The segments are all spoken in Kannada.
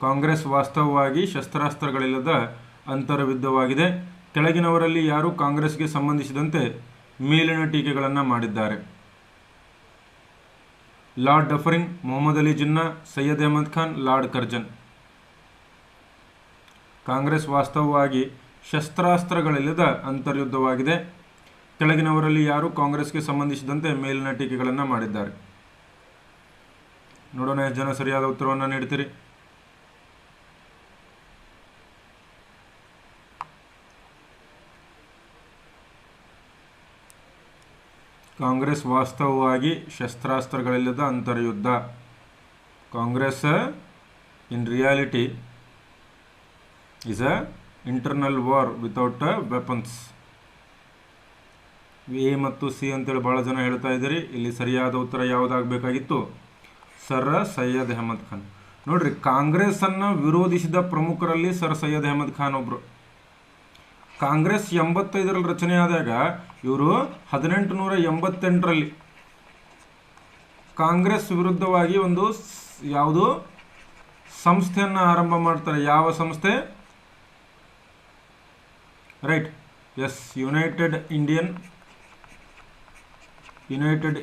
ಕಾಂಗ್ರೆಸ್ ವಾಸ್ತವವಾಗಿ ಶಸ್ತ್ರಾಸ್ತ್ರಗಳಿಲ್ಲದ ಅಂತರ್ಯುದ್ಧವಾಗಿದೆ. ಕೆಳಗಿನವರಲ್ಲಿ ಯಾರು ಕಾಂಗ್ರೆಸ್ಗೆ ಸಂಬಂಧಿಸಿದಂತೆ ಮೇಲಿನ ಟೀಕೆಗಳನ್ನು ಮಾಡಿದ್ದಾರೆ? Lord Dufferin, Mohammed Ali Jinnah, Syed Ahmad Khan, Lord Curzon. Congress ವಾಸ್ತವವಾಗಿ ಶಸ್ತ್ರಾಸ್ತ್ರಗಳಿಲ್ಲದ ಅಂತರ್ಯುದ್ಧವಾಗಿದೆ. ಕೆಳಗಿನವರಲ್ಲಿ ಯಾರು ಕಾಂಗ್ರೆಸ್ಗೆ ಸಂಬಂಧಿಸಿದಂತೆ ಮೇಲಿನ ಟೀಕೆಗಳನ್ನು ಮಾಡಿದ್ದಾರೆ? ನೋಡೋಣ ಎಷ್ಟು ಜನ ಸರಿಯಾದ ಉತ್ತರವನ್ನು ನೀಡ್ತೀರಿ. ಕಾಂಗ್ರೆಸ್ ವಾಸ್ತವವಾಗಿ ಶಸ್ತ್ರಾಸ್ತ್ರಗಳಿಲ್ಲದ ಅಂತರ್ಯುದ್ಧ. Congress in reality is a internal war without weapons. A ಮತ್ತು ಸಿ ಅಂತೇಳಿ ಭಾಳ ಜನ ಹೇಳ್ತಾ ಇದ್ದೀರಿ. ಇಲ್ಲಿ ಸರಿಯಾದ ಉತ್ತರ ಯಾವುದಾಗಬೇಕಾಗಿತ್ತು? ಸರ್ ಸೈಯದ್ ಅಹಮದ್ ಖಾನ್. ನೋಡ್ರಿ, ಕಾಂಗ್ರೆಸ್ಸನ್ನು ವಿರೋಧಿಸಿದ ಪ್ರಮುಖರಲ್ಲಿ ಸರ್ ಸೈಯದ್ ಅಹಮದ್ ಖಾನ್ ಒಬ್ಬರು. ಕಾಂಗ್ರೆಸ್ 85ರಲ್ಲಿ ರಚನೆಯಾದಾಗ ಇವರು 1888ರಲ್ಲಿ ಕಾಂಗ್ರೆಸ್ ವಿರುದ್ಧವಾಗಿ ಒಂದು ಯಾವುದು ಸಂಸ್ಥೆಯನ್ನು ಆರಂಭ ಮಾಡ್ತಾರೆ. ಯಾವ ಸಂಸ್ಥೆ? Right, yes, united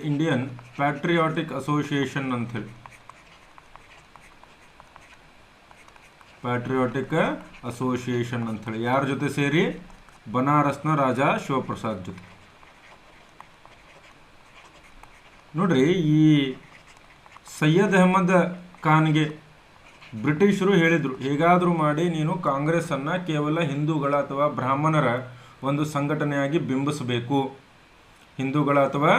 Indian patriotic association ಅಂಥೇಳಿ. ಪ್ಯಾಟ್ರಿಯಾಟಿಕ್ ಅಸೋಸಿಯೇಷನ್ ಅಂಥೇಳಿ ಯಾರ ಜೊತೆ ಸೇರಿ? ಬನಾರಸ್ನ ರಾಜ ಶಿವಪ್ರಸಾದ್ ಜೊತೆ. ನೋಡ್ರಿ, ಈ ಸೈಯದ್ ಅಹಮದ್ ಖಾನ್ಗೆ ಬ್ರಿಟಿಷರು ಹೇಳಿದರು, ಹೇಗಾದರೂ ಮಾಡಿ ನೀನು ಕಾಂಗ್ರೆಸ್ಸನ್ನು ಕೇವಲ ಹಿಂದೂಗಳ ಅಥವಾ ಬ್ರಾಹ್ಮಣರ ಒಂದು ಸಂಘಟನೆಯಾಗಿ ಬಿಂಬಿಸಬೇಕು, ಹಿಂದೂಗಳ ಅಥವಾ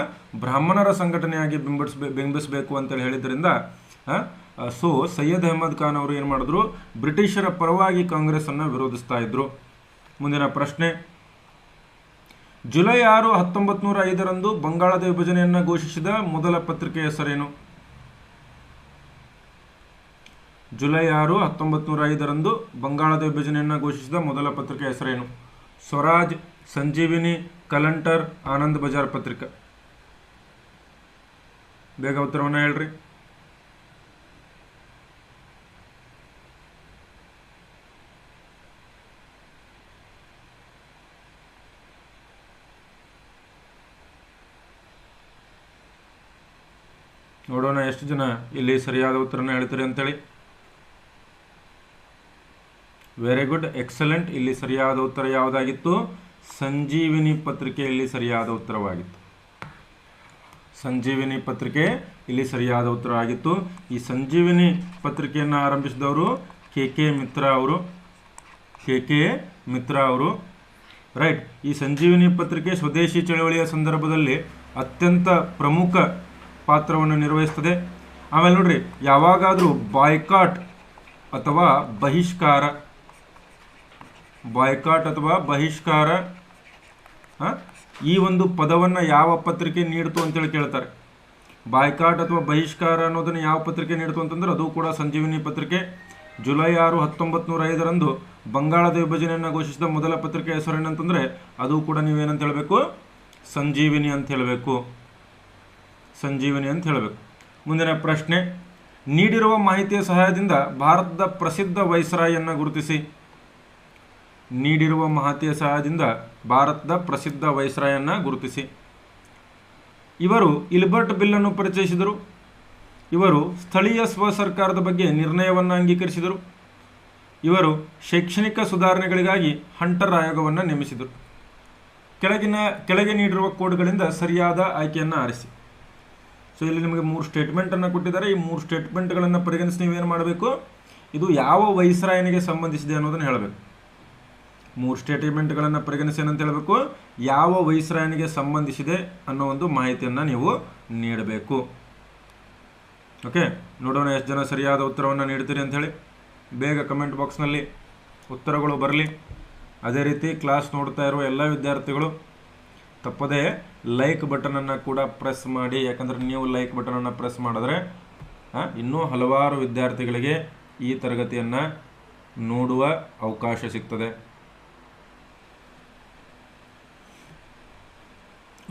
ಬ್ರಾಹ್ಮಣರ ಸಂಘಟನೆಯಾಗಿ ಬಿಂಬಿಸಬೇಕು ಅಂತೇಳಿ ಹೇಳಿದ್ರಿಂದ ಸೊ ಸೈಯದ್ ಅಹಮದ್ ಖಾನ್ ಅವರು ಏನು ಮಾಡಿದ್ರು? ಬ್ರಿಟಿಷರ ಪರವಾಗಿ ಕಾಂಗ್ರೆಸ್ಸನ್ನು ವಿರೋಧಿಸ್ತಾ ಇದ್ರು. ಮುಂದಿನ ಪ್ರಶ್ನೆ, ಜುಲೈ 6, 1905ರಂದು ಬಂಗಾಳದ ವಿಭಜನೆಯನ್ನು ಘೋಷಿಸಿದ ಮೊದಲ ಪತ್ರಿಕೆ ಹೆಸರೇನು? ಜುಲೈ 6, 1905ರಂದು ಬಂಗಾಳದ ವಿಭಜನೆಯನ್ನು ಘೋಷಿಸಿದ ಮೊದಲ ಪತ್ರಿಕೆ ಹೆಸರೇನು? ಸ್ವರಾಜ್, ಸಂಜೀವಿನಿ, ಕಲಂಟರ್, ಆನಂದ್ ಬಜಾರ್ ಪತ್ರಿಕೆ. ಬೇಗ ಉತ್ತರವನ್ನು ಹೇಳ್ರಿ. ನೋಡೋಣ ಎಷ್ಟು ಜನ ಇಲ್ಲಿ ಸರಿಯಾದ ಉತ್ತರನ ಹೇಳ್ತೀರಿ ಅಂತೇಳಿ. Very good, excellent. ಇಲ್ಲಿ ಸರಿಯಾದ ಉತ್ತರ ಯಾವುದಾಗಿತ್ತು? ಸಂಜೀವಿನಿ ಪತ್ರಿಕೆಯಲ್ಲಿ ಸರಿಯಾದ ಉತ್ತರವಾಗಿತ್ತು. ಸಂಜೀವಿನಿ ಪತ್ರಿಕೆ ಇಲ್ಲಿ ಸರಿಯಾದ ಉತ್ತರ ಆಗಿತ್ತು. ಈ ಸಂಜೀವಿನಿ ಪತ್ರಿಕೆಯನ್ನು ಆರಂಭಿಸಿದವರು ಕೆ ಮಿತ್ರ ಅವರು. ರೈಟ್, ಈ ಸಂಜೀವಿನಿ ಪತ್ರಿಕೆ ಸ್ವದೇಶಿ ಚಳವಳಿಯ ಸಂದರ್ಭದಲ್ಲಿ ಅತ್ಯಂತ ಪ್ರಮುಖ ಪಾತ್ರವನ್ನು ನಿರ್ವಹಿಸ್ತದೆ. ಆಮೇಲೆ ನೋಡ್ರಿ, ಯಾವಾಗಾದರೂ ಬಾಯ್ಕಾಟ್ ಅಥವಾ ಬಹಿಷ್ಕಾರ ಈ ಒಂದು ಪದವನ್ನು ಯಾವ ಪತ್ರಿಕೆ ನೀಡ್ತು ಅಂತೇಳಿ ಕೇಳ್ತಾರೆ. ಬಾಯ್ಕಾಟ್ ಅಥವಾ ಬಹಿಷ್ಕಾರ ಅನ್ನೋದನ್ನು ಯಾವ ಪತ್ರಿಕೆ ನೀಡ್ತು ಅಂತಂದ್ರೆ ಅದು ಕೂಡ ಸಂಜೀವಿನಿ ಪತ್ರಿಕೆ. ಜುಲೈ 6, 1905ರಂದು ಬಂಗಾಳದ ವಿಭಜನೆಯನ್ನು ಘೋಷಿಸಿದ ಮೊದಲ ಪತ್ರಿಕೆ ಹೆಸರೇನಂತಂದರೆ ಅದು ಕೂಡ ನೀವೇನಂತ ಹೇಳಬೇಕು? ಸಂಜೀವಿನಿ ಅಂತ ಹೇಳಬೇಕು. ಮುಂದಿನ ಪ್ರಶ್ನೆ, ನೀಡಿರುವ ಮಾಹಿತಿಯ ಸಹಾಯದಿಂದ ಭಾರತದ ಪ್ರಸಿದ್ಧ ವೈಸ್ರಾಯನ್ನು ಗುರುತಿಸಿ. ನೀಡಿರುವ ಮಾಹಿತಿಯ ಸಹಾಯದಿಂದ ಭಾರತದ ಪ್ರಸಿದ್ಧ ವೈಸ್ರಾಯನ್ನು ಗುರುತಿಸಿ. ಇವರು ಇಲ್ಬರ್ಟ್ ಬಿಲ್ಲನ್ನು ಪರಿಚಯಿಸಿದರು. ಇವರು ಸ್ಥಳೀಯ ಸ್ವ ಸರ್ಕಾರದ ಬಗ್ಗೆ ನಿರ್ಣಯವನ್ನು ಅಂಗೀಕರಿಸಿದರು. ಇವರು ಶೈಕ್ಷಣಿಕ ಸುಧಾರಣೆಗಳಿಗಾಗಿ ಹಂಟರ್ ಆಯೋಗವನ್ನು ನೇಮಿಸಿದರು. ಕೆಳಗೆ ನೀಡಿರುವ ಕೋಡ್ಗಳಿಂದ ಸರಿಯಾದ ಆಯ್ಕೆಯನ್ನು ಆರಿಸಿ. ಸೊ ಇಲ್ಲಿ ನಿಮಗೆ 3 ಸ್ಟೇಟ್ಮೆಂಟನ್ನು ಕೊಟ್ಟಿದ್ದಾರೆ. ಈ 3 ಸ್ಟೇಟ್ಮೆಂಟ್ಗಳನ್ನು ಪರಿಗಣಿಸಿ ನೀವೇನು ಮಾಡಬೇಕು? ಇದು ಯಾವ ವೈಸ್ರಾಯನಿಗೆ ಸಂಬಂಧಿಸಿದೆ ಅನ್ನೋದನ್ನು ಹೇಳಬೇಕು. 3 ಸ್ಟೇಟ್ಮೆಂಟ್ಗಳನ್ನು ಪರಿಗಣಿಸಿ ಏನಂತ ಹೇಳಬೇಕು? ಯಾವ ವೈಸ್ರಾಯನಿಗೆ ಸಂಬಂಧಿಸಿದೆ ಅನ್ನೋ ಒಂದು ಮಾಹಿತಿಯನ್ನು ನೀವು ನೀಡಬೇಕು. ಓಕೆ, ನೋಡೋಣ ಎಷ್ಟು ಜನ ಸರಿಯಾದ ಉತ್ತರವನ್ನು ನೀಡ್ತೀರಿ ಅಂಥೇಳಿ. ಬೇಗ ಕಮೆಂಟ್ ಬಾಕ್ಸ್ನಲ್ಲಿ ಉತ್ತರಗಳು ಬರಲಿ. ಅದೇ ರೀತಿ ಕ್ಲಾಸ್ ನೋಡ್ತಾ ಇರುವ ಎಲ್ಲ ವಿದ್ಯಾರ್ಥಿಗಳು ತಪ್ಪದೇ ಲೈಕ್ ಬಟನನ್ನು ಕೂಡ ಪ್ರೆಸ್ ಮಾಡಿ. ಯಾಕಂದರೆ ನೀವು ಲೈಕ್ ಬಟನನ್ನು ಪ್ರೆಸ್ ಮಾಡಿದ್ರೆ ಇನ್ನೂ ಹಲವಾರು ವಿದ್ಯಾರ್ಥಿಗಳಿಗೆ ಈ ತರಗತಿಯನ್ನು ನೋಡುವ ಅವಕಾಶ ಸಿಗ್ತದೆ.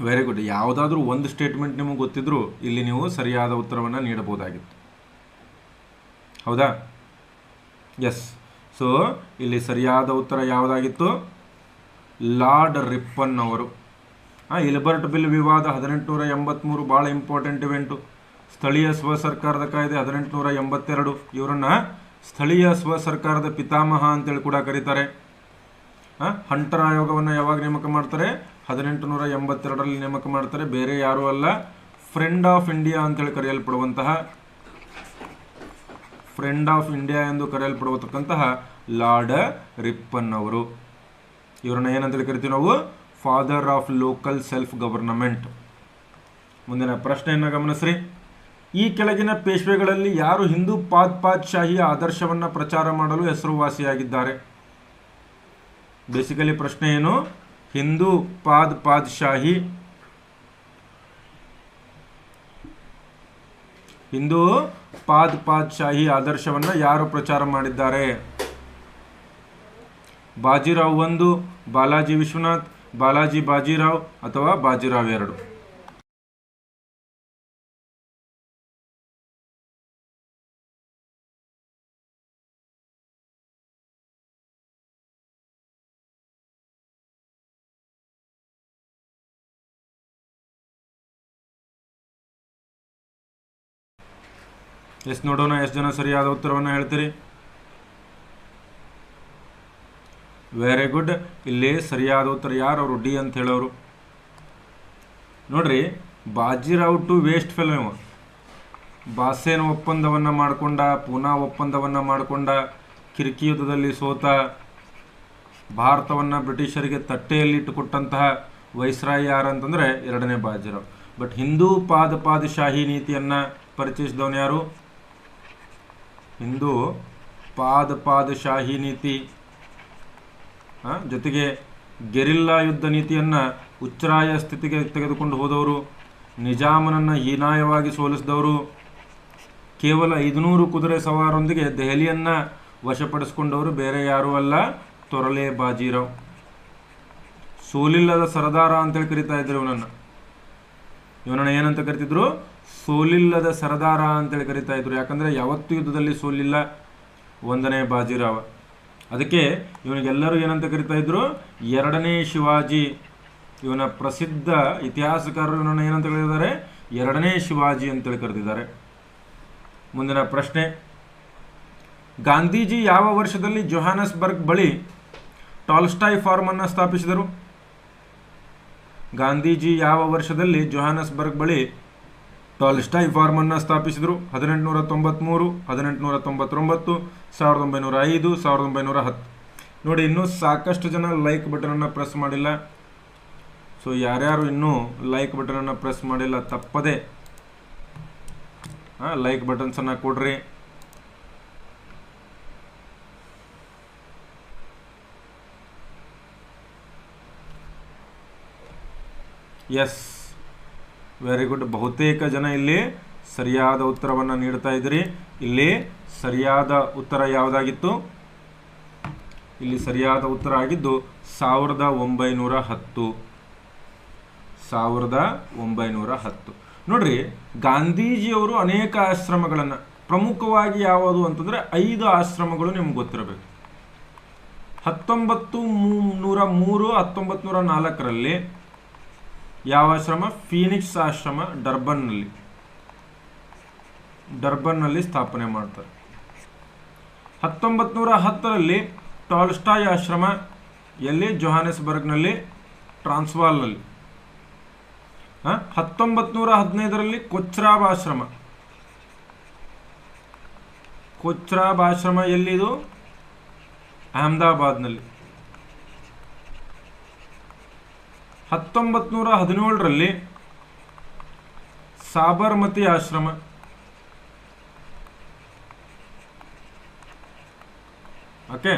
Very good. ಯಾವುದಾದ್ರೂ ಒಂದು ಸ್ಟೇಟ್ಮೆಂಟ್ ನಿಮಗೆ ಗೊತ್ತಿದ್ರೂ ಇಲ್ಲಿ ನೀವು ಸರಿಯಾದ ಉತ್ತರವನ್ನು ನೀಡಬಹುದಾಗಿತ್ತು. ಹೌದಾ? ಎಸ್. ಸೊ ಇಲ್ಲಿ ಸರಿಯಾದ ಉತ್ತರ ಯಾವುದಾಗಿತ್ತು? ಲಾರ್ಡ್ ರಿಪ್ಪನ್ ಅವರು. ಇಲ್ಬರ್ಟ್ ಬಿಲ್ ವಿವಾದ 1883 ಭಾಳ ಇಂಪಾರ್ಟೆಂಟ್ ಇವೆಂಟು. ಸ್ಥಳೀಯ ಸ್ವ ಸರ್ಕಾರದ ಕಾಯ್ದೆ 1882. ಇವರನ್ನು ಸ್ಥಳೀಯ ಸ್ವ ಸರ್ಕಾರದ ಪಿತಾಮಹ ಅಂತೇಳಿ ಕೂಡ ಕರೀತಾರೆ. ಹಂಟರ್ ಆಯೋಗವನ್ನು ಯಾವಾಗ ನೇಮಕ ಮಾಡ್ತಾರೆ? 1882ರಲ್ಲಿ ನೇಮಕ ಮಾಡ್ತಾರೆ. ಬೇರೆ ಯಾರೂ ಅಲ್ಲ, ಫ್ರೆಂಡ್ ಆಫ್ ಇಂಡಿಯಾ ಅಂತೇಳಿ ಕರೆಯಲ್ಪಡುವಂತಹ, ಫ್ರೆಂಡ್ ಆಫ್ ಇಂಡಿಯಾ ಎಂದು ಕರೆಯಲ್ಪಡುವತಕ್ಕಂತಹ ಲಾರ್ಡ್ ರಿಪ್ಪನ್ ಅವರು. ಇವರನ್ನ ಏನಂತೇಳಿ ಕರಿತೀವಿ ನಾವು? Father of local self government. ಮುಂದಿನ ಪ್ರಶ್ನೆಯನ್ನು ಗಮನಿಸ್ರಿ. ಈ ಕೆಳಗಿನ ಪೇಶ್ವೆಗಳಲ್ಲಿ ಯಾರು ಹಿಂದೂ ಪಾದ್ಶಾಹಿಯ ಆದರ್ಶವನ್ನು ಪ್ರಚಾರ ಮಾಡಲು ಹೆಸರುವಾಸಿಯಾಗಿದ್ದಾರೆ? ಬೇಸಿಕಲಿ ಪ್ರಶ್ನೆ ಏನು? ಹಿಂದೂ ಪಾದ್ಶಾಹಿ, ಹಿಂದೂ ಪಾದ್ಶಾಹಿ ಆದರ್ಶವನ್ನು ಯಾರು ಪ್ರಚಾರ ಮಾಡಿದ್ದಾರೆ? ಬಾಜಿರಾವ್ 1, ಬಾಲಾಜಿ ವಿಶ್ವನಾಥ್, ಬಾಲಾಜಿ ಬಾಜಿರಾವ್ ಅಥವಾ ಬಾಜಿರಾವ್ 2? ನೋಡೋಣ ಎಷ್ಟು ಜನ ಸರಿಯಾದ ಉತ್ತರವನ್ನು ಹೇಳ್ತೀರಿ. Very good. ಇಲ್ಲಿ ಸರಿಯಾದ ಉತ್ತರ ಯಾರು? ಅವರು ಡಿ ಅಂತ ಹೇಳೋರು. ನೋಡ್ರಿ, ಬಾಜಿರಾವ್ ಟು ವೇಸ್ಟ್ ಫೆಲೋ. ಬಾಸೇನ್ ಒಪ್ಪಂದವನ್ನು ಮಾಡಿಕೊಂಡ, ಪೂನಾ ಒಪ್ಪಂದವನ್ನು ಮಾಡಿಕೊಂಡ, ಕಿರ್ಕಿ ಯುದ್ಧದಲ್ಲಿ ಸೋತ, ಭಾರತವನ್ನು ಬ್ರಿಟಿಷರಿಗೆ ತಟ್ಟೆಯಲ್ಲಿ ಇಟ್ಟುಕೊಟ್ಟಂತಹ ವೈಸ್ರಾಯ್ ಯಾರು ಅಂತಂದರೆ 2ನೇ ಬಾಜಿರಾವ್. ಬಟ್ ಹಿಂದೂ ಪಾದ್ಶಾಹಿ ನೀತಿಯನ್ನು ಪರಿಚಯಿಸಿದವನು ಯಾರು? ಹಿಂದೂ ಪಾದ್ಶಾಹಿ ನೀತಿ ಜೊತೆಗೆ ಗೆರಿಲ್ಲಾ ಯುದ್ಧ ನೀತಿಯನ್ನು ಉಚ್ಛ್ರಾಯ ಸ್ಥಿತಿಗೆ ತೆಗೆದುಕೊಂಡು ಹೋದವರು, ನಿಜಾಮನನ್ನು ಹೀನಾಯವಾಗಿ ಸೋಲಿಸಿದವರು, ಕೇವಲ 500 ಕುದುರೆ ಸವಾರರೊಂದಿಗೆ ದೆಹಲಿಯನ್ನು ವಶಪಡಿಸಿಕೊಂಡವರು ಬೇರೆ ಯಾರೂ ಅಲ್ಲ, ತೊರಲೆ ಬಾಜಿರಾವ್. ಸೋಲಿಲ್ಲದ ಸರದಾರ ಅಂತೇಳಿ ಕರಿತಾ ಇದ್ರು ಇವನನ್ನು ಏನಂತ ಕರಿತಿದ್ರು? ಸೋಲಿಲ್ಲದ ಸರದಾರ ಅಂತೇಳಿ ಕರಿತಾ ಇದ್ರು. ಯಾಕಂದರೆ ಯಾವತ್ತೂ ಯುದ್ಧದಲ್ಲಿ ಸೋಲಿಲ್ಲ 1ನೇ ಬಾಜಿರಾವ. ಅದಕ್ಕೆ ಇವನಿಗೆಲ್ಲರೂ ಏನಂತ ಕರಿತಾ ಇದ್ರು? 2ನೇ ಶಿವಾಜಿ. ಇವನ ಪ್ರಸಿದ್ಧ ಇತಿಹಾಸಕಾರರು ಇವನನ್ನು ಏನಂತ ಕರೆದಿದ್ದಾರೆ? 2ನೇ ಶಿವಾಜಿ ಅಂತೇಳಿ ಕರೆದಿದ್ದಾರೆ. ಮುಂದಿನ ಪ್ರಶ್ನೆ. ಗಾಂಧೀಜಿ ಯಾವ ವರ್ಷದಲ್ಲಿ ಜೊಹಾನಸ್ಬರ್ಗ್ ಬಳಿ ಟಾಲ್ಸ್ಟಾಯ್ ಫಾರ್ಮ್ ಅನ್ನು ಸ್ಥಾಪಿಸಿದರು? ಗಾಂಧೀಜಿ ಯಾವ ವರ್ಷದಲ್ಲಿ ಜೊಹಾನಸ್ಬರ್ಗ್ ಬಳಿ ಟಾಲ್ಸ್ಟಾಯ್ ಫಾರ್ಮ್ ಅನ್ನು ಸ್ಥಾಪಿಸಿದರು? 1893, 1899, 1905, 1910. ನೋಡಿ, ಇನ್ನೂ ಸಾಕಷ್ಟು ಜನ ಲೈಕ್ ಬಟನನ್ನು ಪ್ರೆಸ್ ಮಾಡಿಲ್ಲ. ಸೊ ಯಾರ್ಯಾರು ಇನ್ನೂ ಲೈಕ್ ಬಟನನ್ನು ಪ್ರೆಸ್ ಮಾಡಿಲ್ಲ ತಪ್ಪದೆ ಲೈಕ್ ಬಟನ್ಸನ್ನು ಕೊಡ್ರಿ. Yes, very good. ಬಹುತೇಕ ಜನ ಇಲ್ಲಿ ಸರಿಯಾದ ಉತ್ತರವನ್ನು ನೀಡ್ತಾ ಇದ್ದೀರಿ. ಇಲ್ಲಿ ಸರಿಯಾದ ಉತ್ತರ ಯಾವುದಾಗಿತ್ತು? ಇಲ್ಲಿ ಸರಿಯಾದ ಉತ್ತರ ಆಗಿದ್ದು 1910. 1910. ನೋಡ್ರಿ, ಗಾಂಧೀಜಿಯವರು ಅನೇಕ ಆಶ್ರಮಗಳನ್ನು, ಪ್ರಮುಖವಾಗಿ ಯಾವುದು ಅಂತಂದರೆ 5 ಆಶ್ರಮಗಳು ನಿಮ್ಗೆ ಗೊತ್ತಿರಬೇಕು. 1903, 1904ರಲ್ಲಿ ಯಾವ ಆಶ್ರಮ? ಫೀನಿಕ್ಸ್ ಆಶ್ರಮ ಡರ್ಬನ್ನಲ್ಲಿ ಸ್ಥಾಪನೆ ಮಾಡ್ತಾರೆ. 1910ರಲ್ಲಿ ಟಾಲ್ಸ್ಟಾಯ್ ಆಶ್ರಮ ಎಲ್ಲಿ? ಜೊಹಾನೆಸ್ಬರ್ಗ್ನಲ್ಲಿ, ಟ್ರಾನ್ಸ್ವಾಲ್ನಲ್ಲಿ. 1915ರಲ್ಲಿ ಕೊಚ್ರಾಬ್ ಆಶ್ರಮ ಎಲ್ಲಿದು? ಅಹಮದಾಬಾದ್ನಲ್ಲಿ. 1917ರಲ್ಲಿ ಸಾಬರ್ಮತಿ ಆಶ್ರಮ. ಓಕೆ.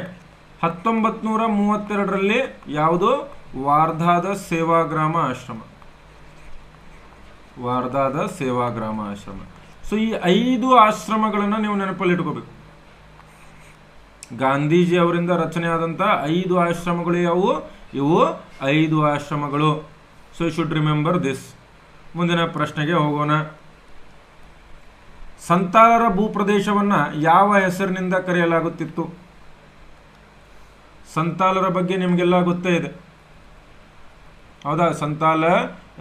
1932ರಲ್ಲಿ ಯಾವುದು? ವಾರ್ಧಾದ ಸೇವಾಗ್ರಾಮ ಆಶ್ರಮ. ಸೊ ಈ 5 ಆಶ್ರಮಗಳನ್ನು ನೀವು ನೆನಪಲ್ಲಿ ಇಟ್ಕೋಬೇಕು. ಗಾಂಧೀಜಿ ಅವರಿಂದ ರಚನೆ ಆದಂಥ 5 ಆಶ್ರಮಗಳು ಯಾವುವು? ಇವು 5 ಆಶ್ರಮಗಳು. So you should remember this. ಮುಂದಿನ ಪ್ರಶ್ನೆಗೆ ಹೋಗೋಣ. ಸಂತಾಲರ ಭೂಪ್ರದೇಶವನ್ನು ಯಾವ ಹೆಸರಿನಿಂದ ಕರೆಯಲಾಗುತ್ತಿತ್ತು? ಸಂತಾಲರ ಬಗ್ಗೆ ನಿಮಗೆಲ್ಲ ಗೊತ್ತೇ ಇದೆ, ಹೌದಾ? ಸಂತಾಲ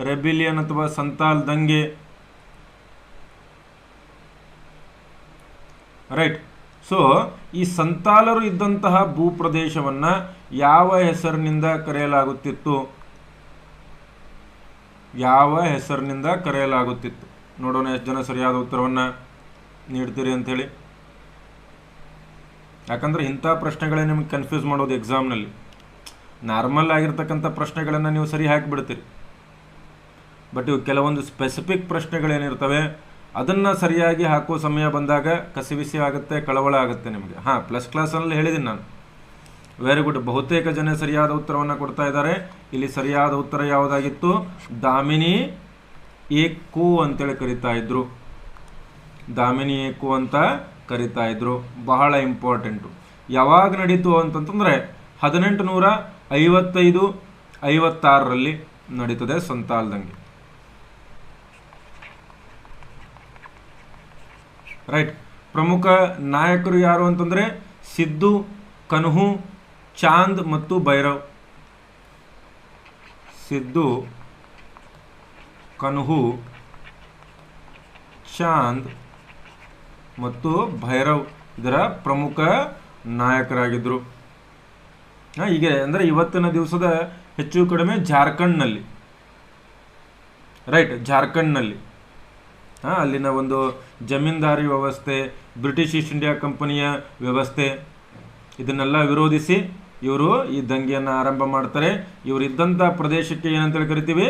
ರೆಬಿಲಿಯನ್ ಅಥವಾ ಸಂತಾಲ್ ದಂಗೆ, ರೈಟ್. ಸೊ ಈ ಸಂತಾಲರು ಇದ್ದಂತಹ ಭೂಪ್ರದೇಶವನ್ನು ಯಾವ ಹೆಸರಿನಿಂದ ಕರೆಯಲಾಗುತ್ತಿತ್ತು? ಯಾವ ಹೆಸರಿನಿಂದ ಕರೆಯಲಾಗುತ್ತಿತ್ತು? ನೋಡೋಣ ಎಷ್ಟು ಜನ ಸರಿಯಾದ ಉತ್ತರವನ್ನು ನೀಡ್ತೀರಿ ಅಂಥೇಳಿ. ಯಾಕಂದರೆ ಇಂಥ ಪ್ರಶ್ನೆಗಳೇ ನಿಮಗೆ ಕನ್ಫ್ಯೂಸ್ ಮಾಡೋದು ಎಕ್ಸಾಮ್ನಲ್ಲಿ. ನಾರ್ಮಲ್ ಆಗಿರ್ತಕ್ಕಂಥ ಪ್ರಶ್ನೆಗಳನ್ನು ನೀವು ಸರಿ ಹಾಕಿಬಿಡ್ತೀರಿ, ಬಟ್ ಇವು ಕೆಲವೊಂದು ಸ್ಪೆಸಿಫಿಕ್ ಪ್ರಶ್ನೆಗಳೇನಿರ್ತವೆ ಅದನ್ನು ಸರಿಯಾಗಿ ಹಾಕೋ ಸಮಯ ಬಂದಾಗ ಕಸಿವಿಸಿ ಆಗುತ್ತೆ, ಕಳವಳ ಆಗುತ್ತೆ ನಿಮಗೆ. ಹಾಂ, ಪ್ಲಸ್ ಕ್ಲಾಸಲ್ಲಿ ಹೇಳಿದ್ದೀನಿ ನಾನು. Very good. ಬಹುತೇಕ ಜನ ಸರಿಯಾದ ಉತ್ತರವನ್ನು ಕೊಡ್ತಾ ಇದ್ದಾರೆ. ಇಲ್ಲಿ ಸರಿಯಾದ ಉತ್ತರ ಯಾವುದಾಗಿತ್ತು? ದಾಮಿನಿ ಏಕು ಅಂತೇಳಿ ಕರಿತಾ ಇದ್ರು. ದಾಮಿನಿ ಏಕು ಅಂತ ಕರಿತಾ ಇದ್ರು. ಬಹಳ ಇಂಪಾರ್ಟೆಂಟು. ಯಾವಾಗ ನಡೀತು ಅಂತಂತಂದರೆ 1855-56ರಲ್ಲಿ ನಡೀತದೆ ಸಂತಾಲ್ ದಂಗೆ, ರೈಟ್. ಪ್ರಮುಖ ನಾಯಕರು ಯಾರು ಅಂತಂದರೆ ಸಿದ್ದು, ಕನ್ಹು, ಚಾಂದ್ ಮತ್ತು ಭೈರವ್. ಸಿದ್ದು, ಕನ್ಹು, ಚಾಂದ್ ಮತ್ತು ಭೈರವ್ ಇದರ ಪ್ರಮುಖ ನಾಯಕರಾಗಿದ್ದರು. ಹೀಗೆ ಅಂದರೆ ಇವತ್ತಿನ ದಿವಸದ ಹೆಚ್ಚು ಕಡಿಮೆ ಜಾರ್ಖಂಡ್ನಲ್ಲಿ, ರೈಟ್, ಜಾರ್ಖಂಡ್ನಲ್ಲಿ ಅಲ್ಲಿನ ಒಂದು ಜಮೀನ್ದಾರಿ ವ್ಯವಸ್ಥೆ, ಬ್ರಿಟಿಷ್ ಈಸ್ಟ್ ಇಂಡಿಯಾ ಕಂಪನಿಯ ವ್ಯವಸ್ಥೆ, ಇದನ್ನೆಲ್ಲ ವಿರೋಧಿಸಿ ಇವರು ಈ ದಂಗೆಯನ್ನು ಆರಂಭ ಮಾಡ್ತಾರೆ. ಇವರು ಇದ್ದಂಥ ಪ್ರದೇಶಕ್ಕೆ ಏನಂತೇಳಿ ಕರಿತೀವಿ?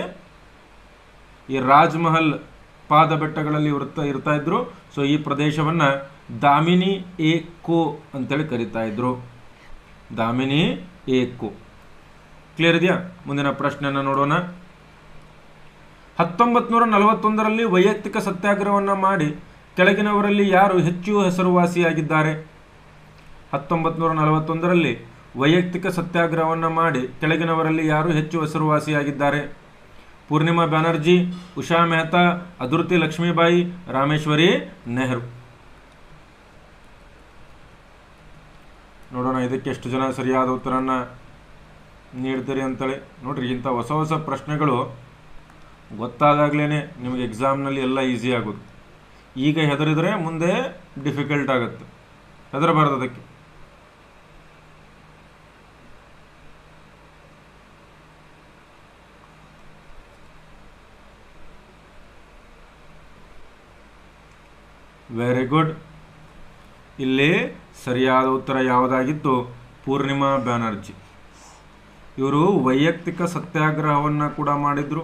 ಈ ರಾಜ್ಮಹಲ್ ಪಾದ ಬೆಟ್ಟಗಳಲ್ಲಿ ಇರ್ತಾ ಇದ್ರು. ಸೊ ಈ ಪ್ರದೇಶವನ್ನು ದಾಮಿನಿ ಏಕೋ ಅಂತೇಳಿ ಕರಿತಾ ಇದ್ರು. ದಾಮಿನಿ ಏಕೋ. ಕ್ಲಿಯರ್ ಇದೆಯಾ? ಮುಂದಿನ ಪ್ರಶ್ನೆಯನ್ನು ನೋಡೋಣ. 1941ರಲ್ಲಿ ವೈಯಕ್ತಿಕ ಸತ್ಯಾಗ್ರಹವನ್ನು ಮಾಡಿ ಕೆಳಗಿನವರಲ್ಲಿ ಯಾರು ಹೆಚ್ಚು ಹೆಸರುವಾಸಿಯಾಗಿದ್ದಾರೆ? 1941ರಲ್ಲಿ ವೈಯಕ್ತಿಕ ಸತ್ಯಾಗ್ರಹವನ್ನು ಮಾಡಿ ಕೆಳಗಿನವರಲ್ಲಿ ಯಾರು ಹೆಚ್ಚು ಹೆಸರುವಾಸಿಯಾಗಿದ್ದಾರೆ? ಪೂರ್ಣಿಮಾ ಬ್ಯಾನರ್ಜಿ, ಉಷಾ ಮೆಹ್ತಾ, ಅದುರ್ತಿ ಲಕ್ಷ್ಮೀಬಾಯಿ, ರಾಮೇಶ್ವರಿ ನೆಹರು. ನೋಡೋಣ ಇದಕ್ಕೆ ಎಷ್ಟು ಜನ ಸರಿಯಾದ ಉತ್ತರವನ್ನು ನೀಡ್ತೀರಿ ಅಂತೇಳಿ. ನೋಡ್ರಿ, ಇಂಥ ಹೊಸ ಹೊಸ ಪ್ರಶ್ನೆಗಳು ಗೊತ್ತಾದಾಗಲೇ ನಿಮಗೆ ಎಕ್ಸಾಮ್ನಲ್ಲಿ ಎಲ್ಲ ಈಸಿ ಆಗೋದು. ಈಗ ಹೆದರಿದರೆ ಮುಂದೆ ಡಿಫಿಕಲ್ಟ್ ಆಗುತ್ತೆ, ಹೆದರಬಾರ್ದು ಅದಕ್ಕೆ. Very good. ಇಲ್ಲಿ ಸರಿಯಾದ ಉತ್ತರ ಯಾವುದಾಗಿತ್ತು? ಪೂರ್ಣಿಮಾ ಬ್ಯಾನರ್ಜಿ. ಇವರು ವೈಯಕ್ತಿಕ ಸತ್ಯಾಗ್ರಹವನ್ನು ಕೂಡ ಮಾಡಿದರು.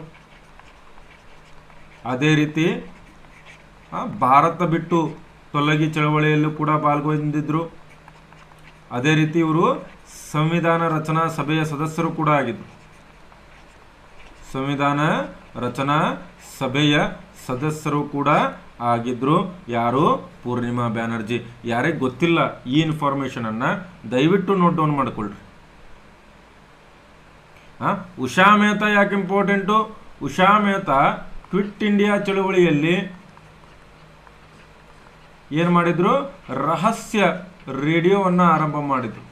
ಅದೇ ರೀತಿ ಭಾರತ ಬಿಟ್ಟು ತೊಲಗಿ ಚಳವಳಿಯಲ್ಲೂ ಕೂಡ ಪಾಲ್ಗೊಂಡಿದ್ದರು. ಅದೇ ರೀತಿ ಇವರು ಸಂವಿಧಾನ ರಚನಾ ಸಭೆಯ ಸದಸ್ಯರು ಕೂಡ ಆಗಿದ್ದರು. ಸಂವಿಧಾನ ರಚನಾ ಸಭೆಯ ಸದಸ್ಯರು ಕೂಡ ಆಗಿದ್ರು. ಯಾರು? ಪೂರ್ಣಿಮಾ ಬ್ಯಾನರ್ಜಿ. ಯಾರಿಗೆ ಗೊತ್ತಿಲ್ಲ ಈ ಇನ್ಫಾರ್ಮೇಷನನ್ನು ದಯವಿಟ್ಟು ನೋಟ್ ಡೌನ್ ಮಾಡಿಕೊಳ್ಳ್ರಿ. ಉಷಾ ಮೆಹ್ತಾ ಯಾಕೆ important? Usha Mehta quit India ಚಳವಳಿಯಲ್ಲಿ ಏನು ಮಾಡಿದ್ರು? ರಹಸ್ಯ ರೇಡಿಯೋವನ್ನು ಆರಂಭ ಮಾಡಿದ್ರು.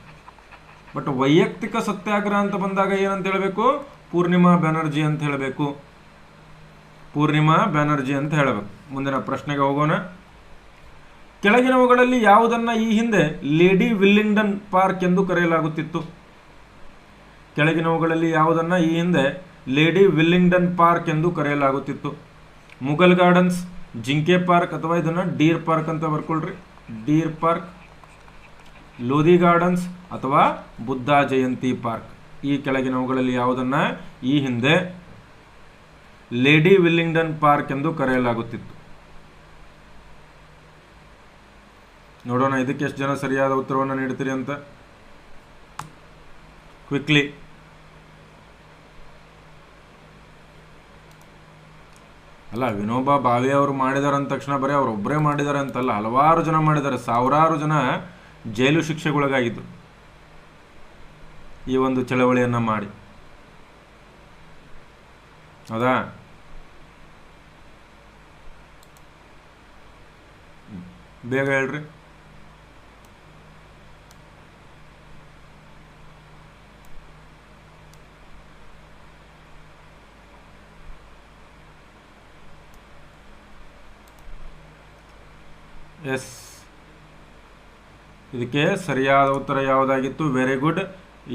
ಬಟ್ ವೈಯಕ್ತಿಕ ಸತ್ಯಾಗ್ರಹ ಅಂತ ಬಂದಾಗ ಏನಂತ ಹೇಳಬೇಕು? ಪೂರ್ಣಿಮಾ ಬ್ಯಾನರ್ಜಿ ಅಂತ ಹೇಳಬೇಕು. ಪೂರ್ಣಿಮಾ ಬ್ಯಾನರ್ಜಿ ಅಂತ ಹೇಳಬೇಕು. ಮುಂದಿನ ಪ್ರಶ್ನೆಗೆ ಹೋಗೋಣ. ಕೆಳಗಿನವುಗಳಲ್ಲಿ ಯಾವುದನ್ನು ಈ ಹಿಂದೆ ಲೇಡಿ ವಿಲ್ಲಿಂಗ್ಡನ್ ಪಾರ್ಕ್ ಎಂದು ಕರೆಯಲಾಗುತ್ತಿತ್ತು? ಕೆಳಗಿನವುಗಳಲ್ಲಿ ಯಾವುದನ್ನು ಈ ಹಿಂದೆ ಲೇಡಿ ವಿಲ್ಲಿಂಗ್ಡನ್ ಪಾರ್ಕ್ ಎಂದು ಕರೆಯಲಾಗುತ್ತಿತ್ತು? ಮುಘಲ್ ಗಾರ್ಡನ್ಸ್, ಜಿಂಕೆ ಪಾರ್ಕ್, ಅಥವಾ ಇದನ್ನು ಡೀರ್ ಪಾರ್ಕ್ ಅಂತ ಬರ್ಕೊಳ್ರಿ. ಡೀರ್ ಪಾರ್ಕ್, ಲೋಧಿ ಗಾರ್ಡನ್ಸ್ ಅಥವಾ ಬುದ್ಧ ಜಯಂತಿ ಪಾರ್ಕ್. ಈ ಕೆಳಗಿನವುಗಳಲ್ಲಿ ಯಾವುದನ್ನು ಈ ಹಿಂದೆ ಲೇಡಿ ವಿಲ್ಲಿಂಗ್ಡನ್ ಪಾರ್ಕ್ ಎಂದು ಕರೆಯಲಾಗುತ್ತಿತ್ತು? ನೋಡೋಣ ಇದಕ್ಕೆ ಎಷ್ಟು ಜನ ಸರಿಯಾದ ಉತ್ತರವನ್ನು ನೀಡ್ತೀರಿ ಅಂತ. ಕ್ವಿಕ್ಲಿ. ಅಲ್ಲ, ವಿನೋಬಾ ಭಾವೆ ಅವರು ಮಾಡಿದ್ದಾರೆ ಅಂದ ತಕ್ಷಣ ಬರೀ ಅವರೊಬ್ಬರೇ ಮಾಡಿದ್ದಾರೆ ಅಂತಲ್ಲ, ಹಲವಾರು ಜನ ಮಾಡಿದ್ದಾರೆ. ಸಾವಿರಾರು ಜನ ಜೈಲು ಶಿಕ್ಷೆಗೊಳಗಾಗಿದ್ದರು ಈ ಒಂದು ಚಳವಳಿಯನ್ನು ಮಾಡಿ. ಹೌದಾ? ಬೇಗ ಹೇಳ್ರಿ. ಎಸ್, ಇದಕ್ಕೆ ಸರಿಯಾದ ಉತ್ತರ ಯಾವುದಾಗಿತ್ತು? Very good.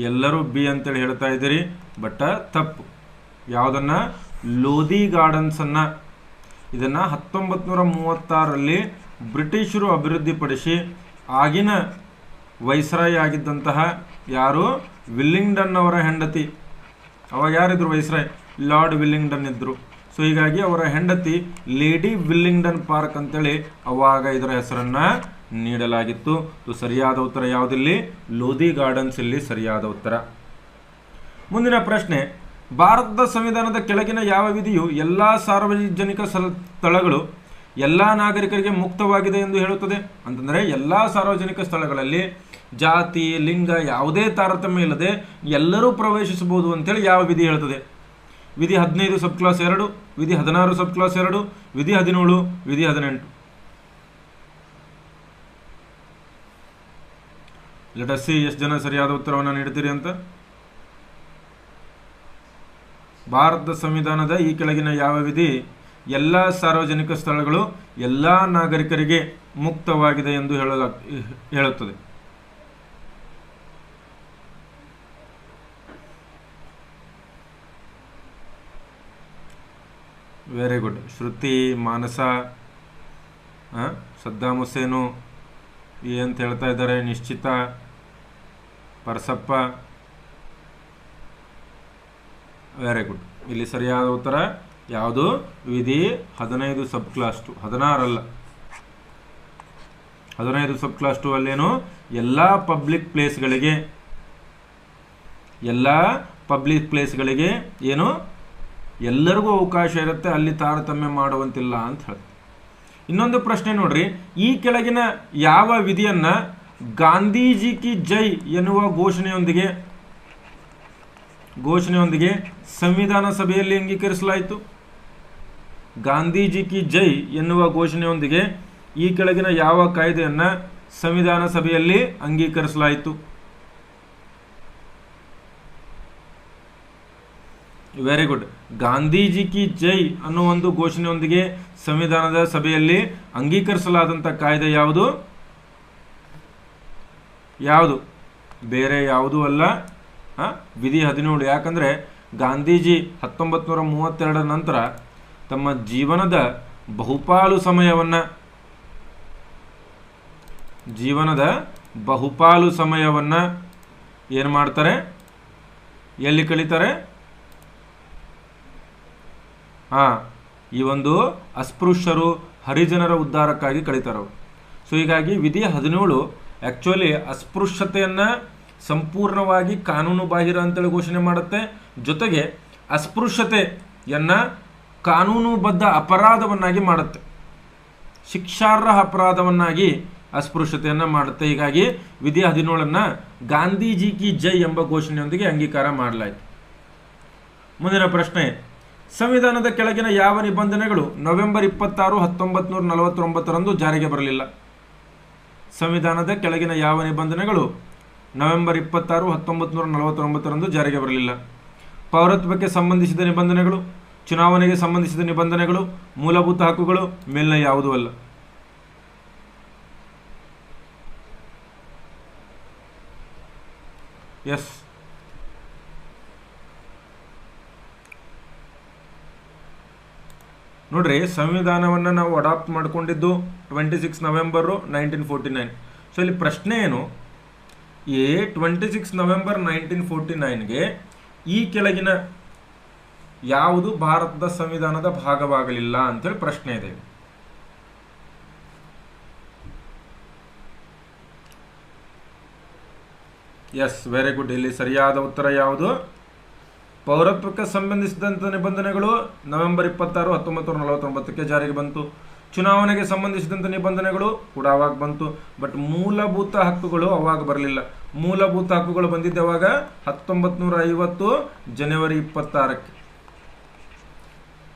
ಎಲ್ಲರೂ ಬಿ ಅಂತೇಳಿ ಹೇಳ್ತಾ ಇದ್ದೀರಿ, ಬಟ್ ತಪ್ಪು. ಯಾವುದನ್ನು? ಲೋಧಿ ಗಾರ್ಡನ್ಸನ್ನು. ಇದನ್ನು 1936ರಲ್ಲಿ ಬ್ರಿಟಿಷರು ಅಭಿವೃದ್ಧಿಪಡಿಸಿ ಆಗಿನ ವೈಸ್ರಾಯ್ ಆಗಿದ್ದಂತಹ ಯಾರು? ವಿಲ್ಲಿಂಗ್ಡನ್ ಅವರ ಹೆಂಡತಿ. ಅವಾಗ ಯಾರಿದ್ರು ವೈಸ್ರಾಯ್? ಲಾರ್ಡ್ ವಿಲ್ಲಿಂಗ್ಡನ್ ಇದ್ದರು. ಸೊ ಹೀಗಾಗಿ ಅವರ ಹೆಂಡತಿ ಲೇಡಿ ವಿಲ್ಲಿಂಗ್ಡನ್ ಪಾರ್ಕ್ ಅಂತೇಳಿ ಅವಾಗ ಇದರ ಹೆಸರನ್ನು ನೀಡಲಾಗಿತ್ತು. ಸರಿಯಾದ ಉತ್ತರ ಯಾವುದಿಲ್ಲಿ? ಲೋಧಿ ಗಾರ್ಡನ್ಸ್ ಇಲ್ಲಿ ಸರಿಯಾದ ಉತ್ತರ. ಮುಂದಿನ ಪ್ರಶ್ನೆ, ಭಾರತದ ಸಂವಿಧಾನದ ಕೆಳಗಿನ ಯಾವ ವಿಧಿಯು ಎಲ್ಲ ಸಾರ್ವಜನಿಕ ಸ್ಥಳಗಳು ಎಲ್ಲ ನಾಗರಿಕರಿಗೆ ಮುಕ್ತವಾಗಿದೆ ಎಂದು ಹೇಳುತ್ತದೆ? ಅಂತಂದರೆ ಎಲ್ಲ ಸಾರ್ವಜನಿಕ ಸ್ಥಳಗಳಲ್ಲಿ ಜಾತಿ ಲಿಂಗ ಯಾವುದೇ ತಾರತಮ್ಯ ಇಲ್ಲದೆ ಎಲ್ಲರೂ ಪ್ರವೇಶಿಸಬಹುದು ಅಂತೇಳಿ ಯಾವ ವಿಧಿ ಹೇಳ್ತದೆ? ವಿಧಿ 15 ಸಬ್ ಕ್ಲಾಸ್ 2, ವಿಧಿ 16 ಸಬ್ ಕ್ಲಾಸ್ 2, ವಿಧಿ 17, ವಿಧಿ 18. ಲೆಟ್ ಅಸ್ ಸಿ ಎಷ್ಟು ಜನ ಸರಿಯಾದ ಉತ್ತರವನ್ನು ನೀಡ್ತೀರಿ ಅಂತ. ಭಾರತದ ಸಂವಿಧಾನದ ಈ ಕೆಳಗಿನ ಯಾವ ವಿಧಿ ಎಲ್ಲ ಸಾರ್ವಜನಿಕ ಸ್ಥಳಗಳು ಎಲ್ಲ ನಾಗರಿಕರಿಗೆ ಮುಕ್ತವಾಗಿದೆ ಎಂದು ಹೇಳುತ್ತದೆ? Very good. ಶ್ರುತಿ, ಮಾನಸ, ಸದ್ದಾಮ್ ಹುಸೇನು ಅಂತ ಹೇಳ್ತಾ ಇದ್ದಾರೆ, ನಿಶ್ಚಿತ, ಪರಸಪ್ಪ. Very good. ಇಲ್ಲಿ ಸರಿಯಾದ ಉತ್ತರ ಯಾವುದು? ವಿಧಿ 15 ಸಬ್ ಕ್ಲಾಸ್ 2, 16 ಅಲ್ಲ, 15 ಸಬ್ ಕ್ಲಾಸ್ 2 ಅಲ್ಲೇನು? ಎಲ್ಲ ಪಬ್ಲಿಕ್ ಪ್ಲೇಸ್ಗಳಿಗೆ ಏನು ಎಲ್ಲರಿಗೂ ಅವಕಾಶ ಇರುತ್ತೆ, ಅಲ್ಲಿ ತಾರತಮ್ಯ ಮಾಡುವಂತಿಲ್ಲ ಅಂತ ಹೇಳ್ತಾರೆ. ಇನ್ನೊಂದು ಪ್ರಶ್ನೆ ನೋಡ್ರಿ, ಈ ಕೆಳಗಿನ ಯಾವ ವಿಧಿಯನ್ನ ಗಾಂಧೀಜಿ ಕಿ ಜೈ ಎನ್ನುವ ಘೋಷಣೆಯೊಂದಿಗೆ ಸಂವಿಧಾನ ಸಭೆಯಲ್ಲಿ ಅಂಗೀಕರಿಸಲಾಯಿತು? ಗಾಂಧೀಜಿ ಕಿ ಜೈ ಎನ್ನುವ ಘೋಷಣೆಯೊಂದಿಗೆ ಈ ಕೆಳಗಿನ ಯಾವ ಕಾಯ್ದೆಯನ್ನ ಸಂವಿಧಾನ ಸಭೆಯಲ್ಲಿ ಅಂಗೀಕರಿಸಲಾಯಿತು? Very good. ಗಾಂಧೀಜಿ ಕಿ ಜೈ ಅನ್ನೋ ಒಂದು ಘೋಷಣೆಯೊಂದಿಗೆ ಸಂವಿಧಾನದ ಸಭೆಯಲ್ಲಿ ಅಂಗೀಕರಿಸಲಾದಂಥ ಕಾಯ್ದೆ ಯಾವುದು? ಬೇರೆ ಯಾವುದೂ ಅಲ್ಲ, ವಿಧಿ 17. ಯಾಕಂದರೆ ಗಾಂಧೀಜಿ 1932 ನಂತರ ತಮ್ಮ ಜೀವನದ ಬಹುಪಾಲು ಸಮಯವನ್ನು ಏನು ಮಾಡ್ತಾರೆ? ಎಲ್ಲಿ ಕಳೀತಾರೆ? ಈ ಒಂದು ಅಸ್ಪೃಶ್ಯರು ಹರಿಜನರ ಉದ್ಧಾರಕ್ಕಾಗಿ ಕಳೀತಾರೆ ಅವರು. ಸೊ ಹೀಗಾಗಿ ವಿಧಿ 17 ಆ್ಯಕ್ಚುಲಿ ಅಸ್ಪೃಶ್ಯತೆಯನ್ನು ಸಂಪೂರ್ಣವಾಗಿ ಕಾನೂನು ಬಾಹಿರ ಅಂತೇಳಿ ಘೋಷಣೆ ಮಾಡುತ್ತೆ. ಜೊತೆಗೆ ಅಸ್ಪೃಶ್ಯತೆಯನ್ನು ಕಾನೂನುಬದ್ಧ ಅಪರಾಧವನ್ನಾಗಿ ಮಾಡುತ್ತೆ, ಶಿಕ್ಷಾರ್ಹ ಅಪರಾಧವನ್ನಾಗಿ ಅಸ್ಪೃಶ್ಯತೆಯನ್ನು ಮಾಡುತ್ತೆ. ಹೀಗಾಗಿ ವಿಧಿ 17 ಗಾಂಧೀಜಿ ಕಿ ಜೈ ಎಂಬ ಘೋಷಣೆಯೊಂದಿಗೆ ಅಂಗೀಕಾರ ಮಾಡಲಾಯಿತು. ಮುಂದಿನ ಪ್ರಶ್ನೆ, ಸಂವಿಧಾನದ ಕೆಳಗಿನ ಯಾವ ನಿಬಂಧನೆಗಳು ನವೆಂಬರ್ 26, 1949 ಜಾರಿಗೆ ಬರಲಿಲ್ಲ? ಸಂವಿಧಾನದ ಕೆಳಗಿನ ಯಾವ ನಿಬಂಧನೆಗಳು ನವೆಂಬರ್ 26, 1949 ಜಾರಿಗೆ ಬರಲಿಲ್ಲ? ಪೌರತ್ವಕ್ಕೆ ಸಂಬಂಧಿಸಿದ ನಿಬಂಧನೆಗಳು, ಚುನಾವಣೆಗೆ ಸಂಬಂಧಿಸಿದ ನಿಬಂಧನೆಗಳು, ಮೂಲಭೂತ ಹಕ್ಕುಗಳು, ಮೇಲಿನ ಯಾವುದೂ ಅಲ್ಲ. ಎಸ್, ನೋಡ್ರಿ, ಸಂವಿಧಾನವನ್ನು ನಾವು ಅಡಾಪ್ಟ್ ಮಾಡಿಕೊಂಡಿದ್ದು 26 ನವೆಂಬರು 1949. ಸೊ ಇಲ್ಲಿ ಪ್ರಶ್ನೆ ಏನು? 26 ನವೆಂಬರ್ 1949ಗೆ ಈ ಕೆಳಗಿನ ಯಾವುದು ಭಾರತದ ಸಂವಿಧಾನದ ಭಾಗವಾಗಲಿಲ್ಲ ಅಂತೇಳಿ ಪ್ರಶ್ನೆ ಇದೆ. Yes, very good. ಇಲ್ಲಿ ಸರಿಯಾದ ಉತ್ತರ ಯಾವುದು? ಪೌರತ್ವಕ್ಕೆ ಸಂಬಂಧಿಸಿದಂಥ ನಿಬಂಧನೆಗಳು ನವೆಂಬರ್ 26, 1949ಕ್ಕೆ ಜಾರಿಗೆ ಬಂತು. ಚುನಾವಣೆಗೆ ಸಂಬಂಧಿಸಿದಂಥ ನಿಬಂಧನೆಗಳು ಕೂಡ ಅವಾಗ ಬಂತು. ಬಟ್ ಮೂಲಭೂತ ಹಕ್ಕುಗಳು ಅವಾಗ ಬರಲಿಲ್ಲ. ಮೂಲಭೂತ ಹಕ್ಕುಗಳು ಬಂದಿದ್ದೆ ಅವಾಗ 1950 ಜನವರಿ 26ಕ್ಕೆ.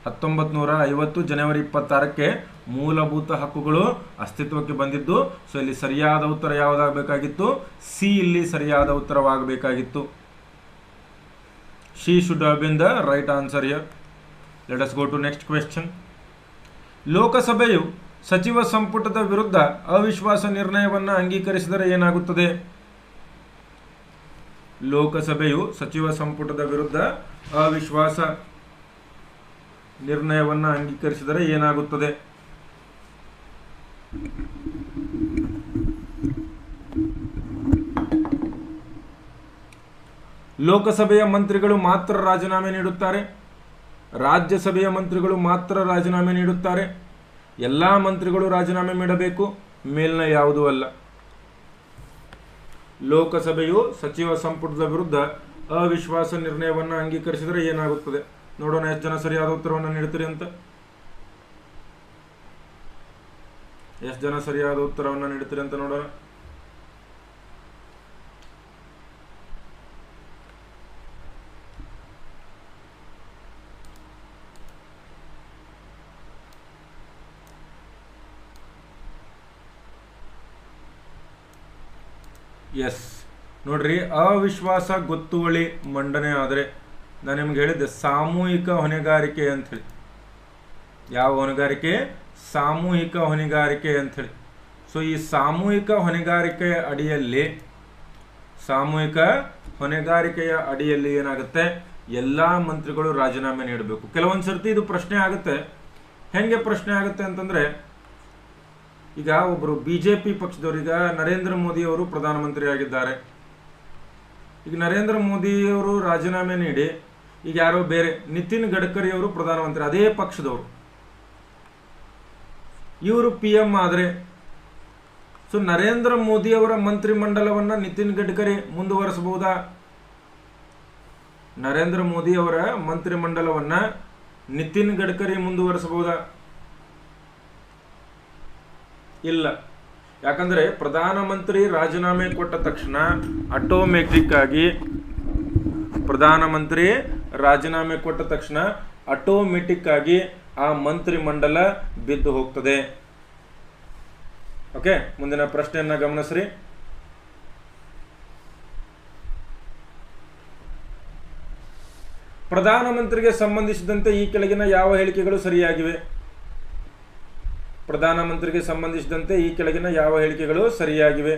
1950 ಜನವರಿ 26ಕ್ಕೆ ಮೂಲಭೂತ ಹಕ್ಕುಗಳು ಅಸ್ತಿತ್ವಕ್ಕೆ ಬಂದಿದ್ದು. ಸೊ ಇಲ್ಲಿ ಸರಿಯಾದ ಉತ್ತರ ಯಾವುದಾಗಬೇಕಾಗಿತ್ತು? ಸಿ ಇಲ್ಲಿ ಸರಿಯಾದ ಉತ್ತರವಾಗಬೇಕಾಗಿತ್ತು. She should have been the right answer here. Let us go to next question. ಲೋಕಸಭೆಯು ಸಚಿವ ಸಂಪುಟದ ವಿರುದ್ಧ ಅವಿಶ್ವಾಸ ನಿರ್ಣಯವನ್ನು ಅಂಗೀಕರಿಸಿದರೆ ಏನಾಗುತ್ತದೆ? ಲೋಕಸಭೆಯು ಸಚಿವ ಸಂಪುಟದ ವಿರುದ್ಧ ಅವಿಶ್ವಾಸ ನಿರ್ಣಯವನ್ನು ಅಂಗೀಕರಿಸಿದರೆ ಏನಾಗುತ್ತದೆ? ಲೋಕಸಭೆಯ ಮಂತ್ರಿಗಳು ಮಾತ್ರ ರಾಜೀನಾಮೆ ನೀಡುತ್ತಾರೆ, ರಾಜ್ಯಸಭೆಯ ಮಂತ್ರಿಗಳು ಮಾತ್ರ ರಾಜೀನಾಮೆ ನೀಡುತ್ತಾರೆ, ಎಲ್ಲ ಮಂತ್ರಿಗಳು ರಾಜೀನಾಮೆ ನೀಡಬೇಕು, ಮೇಲ್ನ ಯಾವುದೂ ಅಲ್ಲ. ಲೋಕಸಭೆಯು ಸಚಿವ ಸಂಪುಟದ ವಿರುದ್ಧ ಅವಿಶ್ವಾಸ ನಿರ್ಣಯವನ್ನು ಅಂಗೀಕರಿಸಿದರೆ ಏನಾಗುತ್ತದೆ? ನೋಡೋಣ ಎಷ್ಟು ಜನ ಸರಿಯಾದ ಉತ್ತರವನ್ನು ನೀಡುತ್ತೀರಿ ಅಂತ. ಎಷ್ಟು ಜನ ಸರಿಯಾದ ಉತ್ತರವನ್ನು ನೀಡುತ್ತೀರಿ ಅಂತ ನೋಡೋಣ. ಎಸ್, ನೋಡ್ರಿ, ಅವಿಶ್ವಾಸ ಗೊತ್ತುವಳಿ ಮಂಡನೆ ಆದರೆ ನಾನು ನಿಮ್ಗೆ ಹೇಳಿದ್ದೆ ಸಾಮೂಹಿಕ ಹೊಣೆಗಾರಿಕೆ ಅಂಥೇಳಿ. ಯಾವ ಹೊಣೆಗಾರಿಕೆ? ಸಾಮೂಹಿಕ ಹೊಣೆಗಾರಿಕೆ ಅಂಥೇಳಿ. ಸೊ ಈ ಸಾಮೂಹಿಕ ಹೊಣೆಗಾರಿಕೆಯ ಅಡಿಯಲ್ಲಿ ಏನಾಗುತ್ತೆ? ಎಲ್ಲ ಮಂತ್ರಿಗಳು ರಾಜೀನಾಮೆ ನೀಡಬೇಕು. ಕೆಲವೊಂದು ಸರ್ತಿ ಇದು ಪ್ರಶ್ನೆ ಆಗುತ್ತೆ. ಹೆಂಗೆ ಪ್ರಶ್ನೆ ಆಗುತ್ತೆ ಅಂತಂದ್ರೆ, ಈಗ ಒಬ್ಬರು ಬಿಜೆಪಿ ಪಕ್ಷದವರು, ಈಗ ನರೇಂದ್ರ ಮೋದಿ ಅವರು ಪ್ರಧಾನಮಂತ್ರಿ ಆಗಿದ್ದಾರೆ. ಈಗ ನರೇಂದ್ರ ಮೋದಿ ಅವರು ರಾಜೀನಾಮೆ ನೀಡಿ ಈಗ ಯಾರೋ ಬೇರೆ ನಿತಿನ್ ಗಡ್ಕರಿ ಅವರು ಪ್ರಧಾನಮಂತ್ರಿ, ಅದೇ ಪಕ್ಷದವರು, ಇವರು PM ಆದರೆ, ಸೊ ನರೇಂದ್ರ ಮೋದಿ ಅವರ ಮಂತ್ರಿಮಂಡಲವನ್ನು ನಿತಿನ್ ಗಡ್ಕರಿ ಮುಂದುವರಿಸಬಹುದಾ? ನರೇಂದ್ರ ಮೋದಿ ಅವರ ಮಂತ್ರಿಮಂಡಲವನ್ನ ನಿತಿನ್ ಗಡ್ಕರಿ ಮುಂದುವರಿಸಬಹುದಾ? ಇಲ್ಲ. ಯಾಕಂದ್ರೆ ಪ್ರಧಾನಮಂತ್ರಿ ರಾಜೀನಾಮೆ ಕೊಟ್ಟ ತಕ್ಷಣ ಆಟೋಮೆಟಿಕ್ ಆಗಿ ಆ ಮಂತ್ರಿ ಮಂಡಲ ಬಿದ್ದು ಹೋಗ್ತದೆ. ಓಕೆ, ಮುಂದಿನ ಪ್ರಶ್ನೆಯನ್ನ ಗಮನಿಸ್ರಿ. ಪ್ರಧಾನಮಂತ್ರಿಗೆ ಸಂಬಂಧಿಸಿದಂತೆ ಈ ಕೆಳಗಿನ ಯಾವ ಹೇಳಿಕೆಗಳು ಸರಿಯಾಗಿವೆ? ಪ್ರಧಾನಮಂತ್ರಿಗೆ ಸಂಬಂಧಿಸಿದಂತೆ ಈ ಕೆಳಗಿನ ಯಾವ ಹೇಳಿಕೆಗಳು ಸರಿಯಾಗಿವೆ?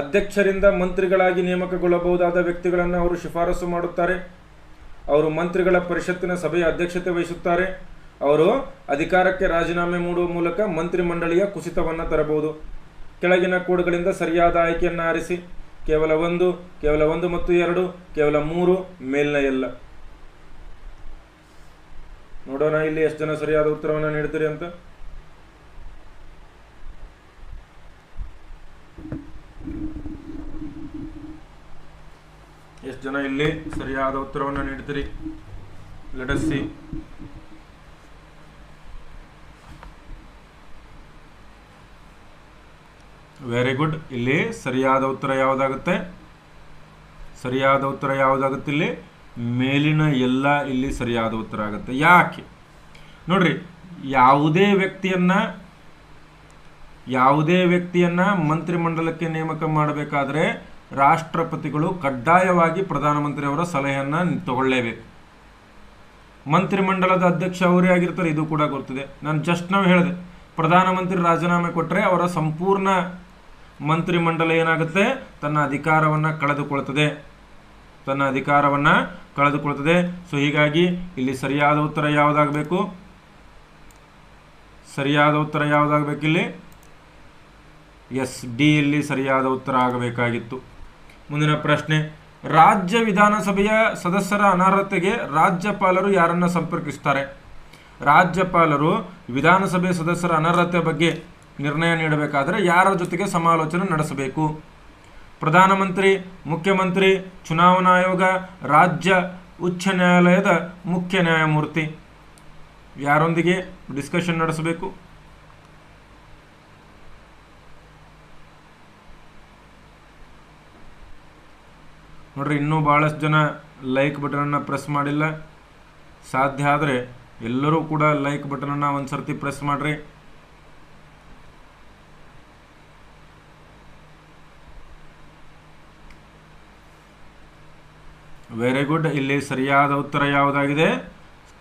ಅಧ್ಯಕ್ಷರಿಂದ ಮಂತ್ರಿಗಳಾಗಿ ನೇಮಕಗೊಳ್ಳಬಹುದಾದ ವ್ಯಕ್ತಿಗಳನ್ನು ಅವರು ಶಿಫಾರಸು ಮಾಡುತ್ತಾರೆ. ಅವರು ಮಂತ್ರಿಗಳ ಪರಿಷತ್ತಿನ ಸಭೆಯ ಅಧ್ಯಕ್ಷತೆ ವಹಿಸುತ್ತಾರೆ. ಅವರು ಅಧಿಕಾರಕ್ಕೆ ರಾಜೀನಾಮೆ ಮಾಡುವ ಮೂಲಕ ಮಂತ್ರಿಮಂಡಳಿಯ ಕುಸಿತವನ್ನು ತರಬಹುದು. ಕೆಳಗಿನ ಕೋಡ್ಗಳಿಂದ ಸರಿಯಾದ ಆಯ್ಕೆಯನ್ನು ಆರಿಸಿ. ಕೇವಲ 1, ಕೇವಲ 1 ಮತ್ತು 2, ಕೇವಲ 3, ಮೇಲ್ನ ಎಲ್ಲ. ನೋಡೋಣ ಇಲ್ಲಿ ಎಷ್ಟು ಜನ ಸರಿಯಾದ ಉತ್ತರವನ್ನು ನೀಡ್ತೀರಿ ಅಂತ. ಎಷ್ಟು ಜನ ಇಲ್ಲಿ ಸರಿಯಾದ ಉತ್ತರವನ್ನು ನೀಡ್ತೀರಿ? Let us see. Very good. ಇಲ್ಲಿ ಸರಿಯಾದ ಉತ್ತರ ಯಾವುದಾಗುತ್ತೆ? ಸರಿಯಾದ ಉತ್ತರ ಯಾವುದಾಗುತ್ತೆ? ಇಲ್ಲಿ ಮೇಲಿನ ಎಲ್ಲ ಇಲ್ಲಿ ಸರಿಯಾದ ಉತ್ತರ ಆಗುತ್ತೆ. ಯಾಕೆ ನೋಡ್ರಿ, ಯಾವುದೇ ವ್ಯಕ್ತಿಯನ್ನ ಮಂತ್ರಿಮಂಡಲಕ್ಕೆ ನೇಮಕ ಮಾಡಬೇಕಾದ್ರೆ ರಾಷ್ಟ್ರಪತಿಗಳು ಕಡ್ಡಾಯವಾಗಿ ಪ್ರಧಾನಮಂತ್ರಿ ಅವರ ಸಲಹೆಯನ್ನ ತಗೊಳ್ಳೇಬೇಕು. ಮಂತ್ರಿಮಂಡಲದ ಅಧ್ಯಕ್ಷ ಅವರೇ ಆಗಿರ್ತಾರೆ, ಇದು ಕೂಡ ಗೊತ್ತಿದೆ. ನಾನು ಜಸ್ಟ್ ನಾವು ಹೇಳಿದೆ, ಪ್ರಧಾನಮಂತ್ರಿ ರಾಜೀನಾಮೆ ಕೊಟ್ಟರೆ ಅವರ ಸಂಪೂರ್ಣ ಮಂತ್ರಿಮಂಡಲ ಏನಾಗುತ್ತೆ? ತನ್ನ ಅಧಿಕಾರವನ್ನು ಕಳೆದುಕೊಳ್ತದೆ. ಸೊ ಹೀಗಾಗಿ ಇಲ್ಲಿ ಸರಿಯಾದ ಉತ್ತರ ಯಾವುದಾಗಬೇಕು? ಇಲ್ಲಿ ಎಸ್, ಡಿ ಇಲ್ಲಿ ಸರಿಯಾದ ಉತ್ತರ ಆಗಬೇಕಾಗಿತ್ತು. ಮುಂದಿನ ಪ್ರಶ್ನೆ, ರಾಜ್ಯ ವಿಧಾನಸಭೆಯ ಸದಸ್ಯರ ಅನರ್ಹತೆಗೆ ರಾಜ್ಯಪಾಲರು ಯಾರನ್ನ ಸಂಪರ್ಕಿಸುತ್ತಾರೆ? ರಾಜ್ಯಪಾಲರು ವಿಧಾನಸಭೆ ಸದಸ್ಯರ ಅನರ್ಹತೆ ಬಗ್ಗೆ ನಿರ್ಣಯ ನೀಡಬೇಕಾದರೆ ಯಾರ ಜೊತೆಗೆ ಸಮಾಲೋಚನೆ ನಡೆಸಬೇಕು? ಪ್ರಧಾನಮಂತ್ರಿ, ಮುಖ್ಯಮಂತ್ರಿ, ಚುನಾವಣಾ ಆಯೋಗ, ರಾಜ್ಯ ಉಚ್ಚ ನ್ಯಾಯಾಲಯದ ಮುಖ್ಯ ನ್ಯಾಯಮೂರ್ತಿ, ಯಾರೊಂದಿಗೆ ಡಿಸ್ಕಷನ್ ನಡೆಸಬೇಕು? ನೋಡ್ರಿ, ಇನ್ನೂ ಬಹಳಷ್ಟು ಜನ ಲೈಕ್ ಬಟನನ್ನು ಪ್ರೆಸ್ ಮಾಡಿಲ್ಲ, ಸಾಧ್ಯ ಆದರೆ ಎಲ್ಲರೂ ಕೂಡ ಲೈಕ್ ಬಟನನ್ನು ಒಂದು ಸರ್ತಿ ಪ್ರೆಸ್ ಮಾಡಿರಿ. Very good. ಇಲ್ಲಿ ಸರಿಯಾದ ಉತ್ತರ ಯಾವುದಾಗಿದೆ?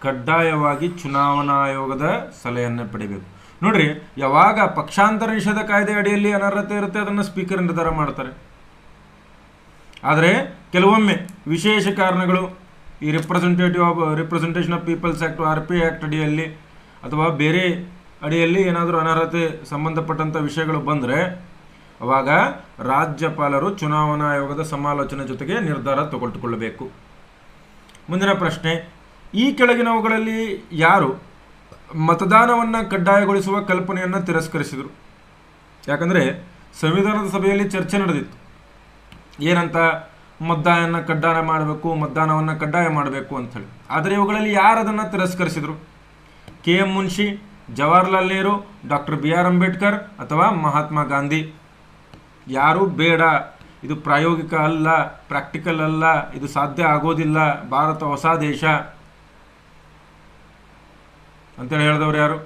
ಕಡ್ಡಾಯವಾಗಿ ಚುನಾವಣಾ ಆಯೋಗದ ಸಲಹೆಯನ್ನು ಪಡಿಬೇಕು. ನೋಡ್ರಿ, ಯಾವಾಗ ಪಕ್ಷಾಂತರ ನಿಷೇಧ ಕಾಯ್ದೆ ಅಡಿಯಲ್ಲಿ ಅನರ್ಹತೆ ಇರುತ್ತೆ ಅದನ್ನು ಸ್ಪೀಕರ್ ನಿರ್ಧಾರ ಮಾಡ್ತಾರೆ. ಆದರೆ ಕೆಲವೊಮ್ಮೆ ವಿಶೇಷ ಕಾರಣಗಳು, ಈ representation of people's act, RP act ಅಡಿಯಲ್ಲಿ ಅಥವಾ ಬೇರೆ ಅಡಿಯಲ್ಲಿ ಏನಾದರೂ ಅನರ್ಹತೆ ಸಂಬಂಧಪಟ್ಟಂಥ ವಿಷಯಗಳು ಬಂದರೆ ಅವಾಗ ರಾಜ್ಯಪಾಲರು ಚುನಾವಣಾ ಆಯೋಗದ ಸಮಾಲೋಚನೆ ಜೊತೆಗೆ ನಿರ್ಧಾರ ತೆಗೆದುಕೊಳ್ಳಬೇಕು. ಮುಂದಿನ ಪ್ರಶ್ನೆ, ಈ ಕೆಳಗಿನವುಗಳಲ್ಲಿ ಯಾರು ಮತದಾನವನ್ನು ಕಡ್ಡಾಯಗೊಳಿಸುವ ಕಲ್ಪನೆಯನ್ನು ತಿರಸ್ಕರಿಸಿದರು? ಯಾಕಂದರೆ ಸಂವಿಧಾನದ ಸಭೆಯಲ್ಲಿ ಚರ್ಚೆ ನಡೆದಿತ್ತು. ಏನಂತ? ಮತದಾನವನ್ನು ಕಡ್ಡಾಯ ಮಾಡಬೇಕು ಅಂಥೇಳಿ. ಆದರೆ ಇವುಗಳಲ್ಲಿ ಯಾರು ಅದನ್ನು ತಿರಸ್ಕರಿಸಿದರು? KM Munshi, Jawaharlal Nehru, doctor BR Ambedkar ಅಥವಾ ಮಹಾತ್ಮ ಗಾಂಧಿ? ಯಾರು ಬೇಡ, ಇದು ಪ್ರಾಯೋಗಿಕ ಅಲ್ಲ, ಪ್ರಾಕ್ಟಿಕಲ್ ಅಲ್ಲ, ಇದು ಸಾಧ್ಯ ಆಗೋದಿಲ್ಲ, ಭಾರತ ಹೊಸ ದೇಶ ಅಂತೇಳಿ ಹೇಳಿದವರು ಯಾರು?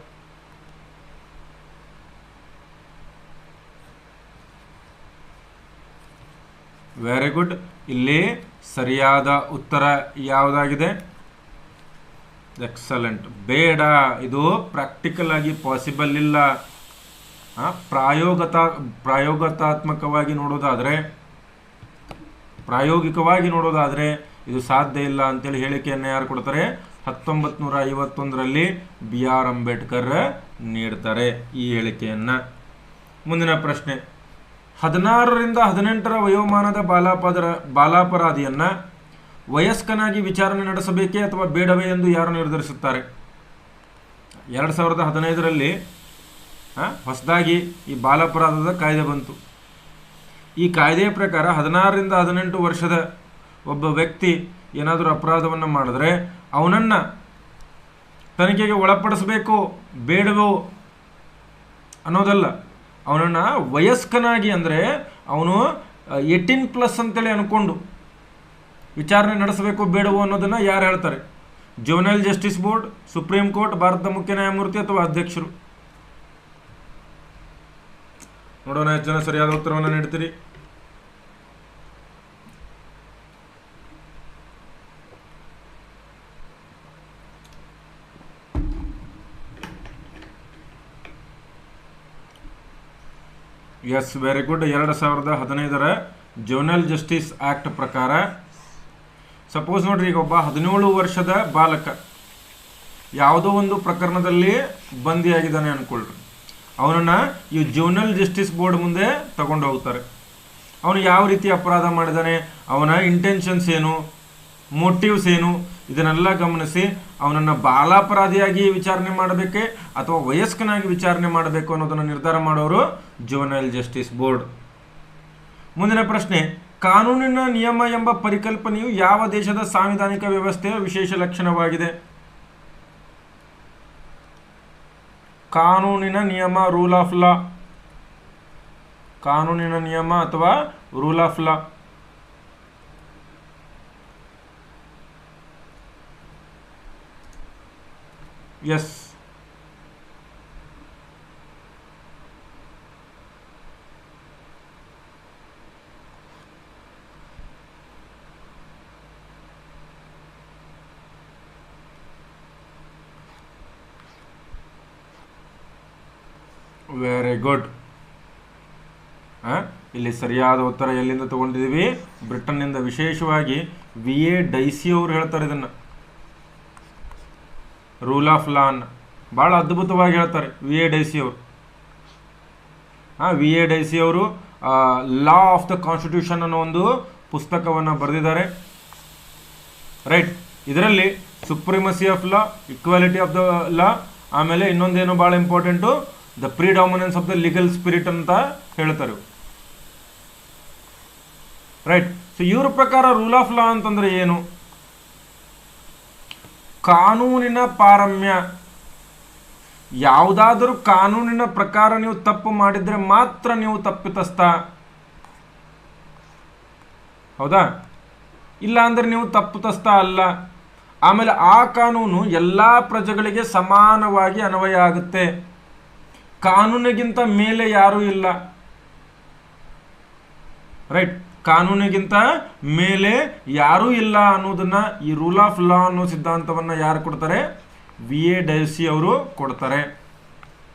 Very good. ಇಲ್ಲಿ ಸರಿಯಾದ ಉತ್ತರ ಯಾವುದಾಗಿದೆ? ಎಕ್ಸಲೆಂಟ್. ಬೇಡ, ಇದು ಪ್ರಾಕ್ಟಿಕಲ್ ಆಗಿ ಪಾಸಿಬಲ್ ಇಲ್ಲ. ಪ್ರಾಯೋಗಿಕವಾಗಿ ನೋಡೋದಾದರೆ ಇದು ಸಾಧ್ಯ ಇಲ್ಲ ಅಂತೇಳಿ ಹೇಳಿಕೆಯನ್ನು ಯಾರು ಕೊಡ್ತಾರೆ? 1951ರಲ್ಲಿ BR ಅಂಬೇಡ್ಕರ್ ನೀಡ್ತಾರೆ ಈ ಹೇಳಿಕೆಯನ್ನು. ಮುಂದಿನ ಪ್ರಶ್ನೆ, 16ರಿಂದ 18ರ ವಯೋಮಾನದ ಬಾಲಾಪರಾಧಿಯನ್ನು ವಯಸ್ಕನಾಗಿ ವಿಚಾರಣೆ ನಡೆಸಬೇಕೇ ಅಥವಾ ಬೇಡವೇ ಎಂದು ಯಾರು ನಿರ್ಧರಿಸುತ್ತಾರೆ? 2015ರಲ್ಲಿ ಹೊಸದಾಗಿ ಈ ಬಾಲಾಪರಾಧದ ಕಾಯ್ದೆ ಬಂತು. ಈ ಕಾಯ್ದೆಯ ಪ್ರಕಾರ 16ರಿಂದ 18 ವರ್ಷದ ಒಬ್ಬ ವ್ಯಕ್ತಿ ಏನಾದರೂ ಅಪರಾಧವನ್ನು ಮಾಡಿದ್ರೆ ಅವನನ್ನು ತನಿಖೆಗೆ ಒಳಪಡಿಸಬೇಕು ಬೇಡವೋ ಅನ್ನೋದಲ್ಲ, ಅವನನ್ನು ವಯಸ್ಕನಾಗಿ, ಅಂದರೆ ಅವನು 18+ ಅಂತೇಳಿ ಅಂದ್ಕೊಂಡು ವಿಚಾರಣೆ ನಡೆಸಬೇಕು ಬೇಡವೋ ಅನ್ನೋದನ್ನು ಯಾರು ಹೇಳ್ತಾರೆ? Juvenile justice board, supreme court, ಭಾರತದ ಮುಖ್ಯ ನ್ಯಾಯಮೂರ್ತಿ ಅಥವಾ ಅಧ್ಯಕ್ಷರು? ನೋಡೋಣ ಎಷ್ಟು ಜನ ಸರಿಯಾದ ಉತ್ತರವನ್ನು ನೀಡ್ತೀರಿ. Yes, very good. 2015ರ ಜುವೆನೈಲ್ ಜಸ್ಟಿಸ್ ಆ್ಯಕ್ಟ್ ಪ್ರಕಾರ ಸಪೋಸ್ ನೋಡ್ರಿ, ಈಗ ಒಬ್ಬ 17 ವರ್ಷದ ಬಾಲಕ ಯಾವುದೋ ಒಂದು ಪ್ರಕರಣದಲ್ಲಿ ಬಂದಿಯಾಗಿದ್ದಾನೆ ಅಂದ್ಕೊಳ್ರಿ. ಅವನನ್ನು ಈ ಜುವೆನೈಲ್ ಜಸ್ಟಿಸ್ ಬೋರ್ಡ್ ಮುಂದೆ ತಗೊಂಡು ಹೋಗ್ತಾರೆ. ಅವನು ಯಾವ ರೀತಿ ಅಪರಾಧ ಮಾಡಿದ್ದಾನೆ, ಅವನ ಇಂಟೆನ್ಷನ್ಸ್ ಏನು, ಮೋಟಿವ್ಸ್ ಏನು, ಇದನ್ನೆಲ್ಲ ಗಮನಿಸಿ ಅವನನ್ನು ಬಾಲಾಪರಾಧಿಯಾಗಿ ವಿಚಾರಣೆ ಮಾಡಬೇಕೆ ಅಥವಾ ವಯಸ್ಕನಾಗಿ ವಿಚಾರಣೆ ಮಾಡಬೇಕು ಅನ್ನೋದನ್ನು ನಿರ್ಧಾರ ಮಾಡೋರು ಜುವೆನೈಲ್ ಜಸ್ಟಿಸ್ ಬೋರ್ಡ್. ಮುಂದಿನ ಪ್ರಶ್ನೆ, ಕಾನೂನಿನ ನಿಯಮ ಎಂಬ ಪರಿಕಲ್ಪನೆಯು ಯಾವ ದೇಶದ ಸಾಂವಿಧಾನಿಕ ವ್ಯವಸ್ಥೆಯ ವಿಶೇಷ ಲಕ್ಷಣವಾಗಿದೆ? ಕಾನೂನಿನ ನಿಯಮ, ರೂಲ್ ಆಫ್ ಲಾ. ಕಾನೂನಿನ ನಿಯಮ ಅಥವಾ rule of law. Yes, very good. ಇಲ್ಲಿ ಸರಿಯಾದ ಉತ್ತರ ಎಲ್ಲಿಂದ ತಗೊಂಡಿದ್ದೀವಿ? ಬ್ರಿಟನ್ನಿಂದ. ವಿಶೇಷವಾಗಿ VA ಡೈಸಿ ಅವರು ಹೇಳ್ತಾರೆ ಇದನ್ನು, ರೂಲ್ ಆಫ್ ಲಾ ಅನ್ನು ಭಾಳ ಅದ್ಭುತವಾಗಿ ಹೇಳ್ತಾರೆ VA ಡೈಸಿ ಅವರು. VA ಡೈಸಿ ಅವರು ಲಾ ಆಫ್ ದ ಕಾನ್ಸ್ಟಿಟ್ಯೂಷನ್ ಅನ್ನೋ ಒಂದು ಪುಸ್ತಕವನ್ನು ಬರೆದಿದ್ದಾರೆ. ರೈಟ್, ಇದರಲ್ಲಿ supremacy of law, equality of the law, ಆಮೇಲೆ ಇನ್ನೊಂದೇನು ಭಾಳ important, the predominance of the legal spirit ಅಂತ ಹೇಳ್ತಾರೆ. ರೈಟ್. ಸೊ ಇವ್ರ ಪ್ರಕಾರ ರೂಲ್ ಆಫ್ ಲಾ ಅಂತಂದ್ರೆ ಏನು? ಕಾನೂನಿನ ಪಾರಮ್ಯ. ಯಾವುದಾದರೂ ಕಾನೂನಿನ ಪ್ರಕಾರ ನೀವು ತಪ್ಪು ಮಾಡಿದ್ರೆ ಮಾತ್ರ ನೀವು ತಪ್ಪಿತಸ್ಥ. ಹೌದಾ? ಇಲ್ಲ ಅಂದರೆ ನೀವು ತಪ್ಪಿತಸ್ಥ ಅಲ್ಲ. ಆಮೇಲೆ ಆ ಕಾನೂನು ಎಲ್ಲ ಪ್ರಜೆಗಳಿಗೆ ಸಮಾನವಾಗಿ ಅನ್ವಯ ಆಗುತ್ತೆ. ಕಾನೂನಿಗಿಂತ ಮೇಲೆ ಯಾರೂ ಇಲ್ಲ, ರೈಟ್? ಕಾನೂನಿಗಿಂತ ಮೇಲೆ ಯಾರೂ ಇಲ್ಲ ಅನ್ನೋದನ್ನ ಈ ರೂಲ್ ಆಫ್ ಲಾ ಅನ್ನೋ ಸಿದ್ಧಾಂತವನ್ನು ಯಾರು ಕೊಡ್ತಾರೆ? ವಿ.ಎ. ಡಯಸಿ ಅವರು ಕೊಡ್ತಾರೆ.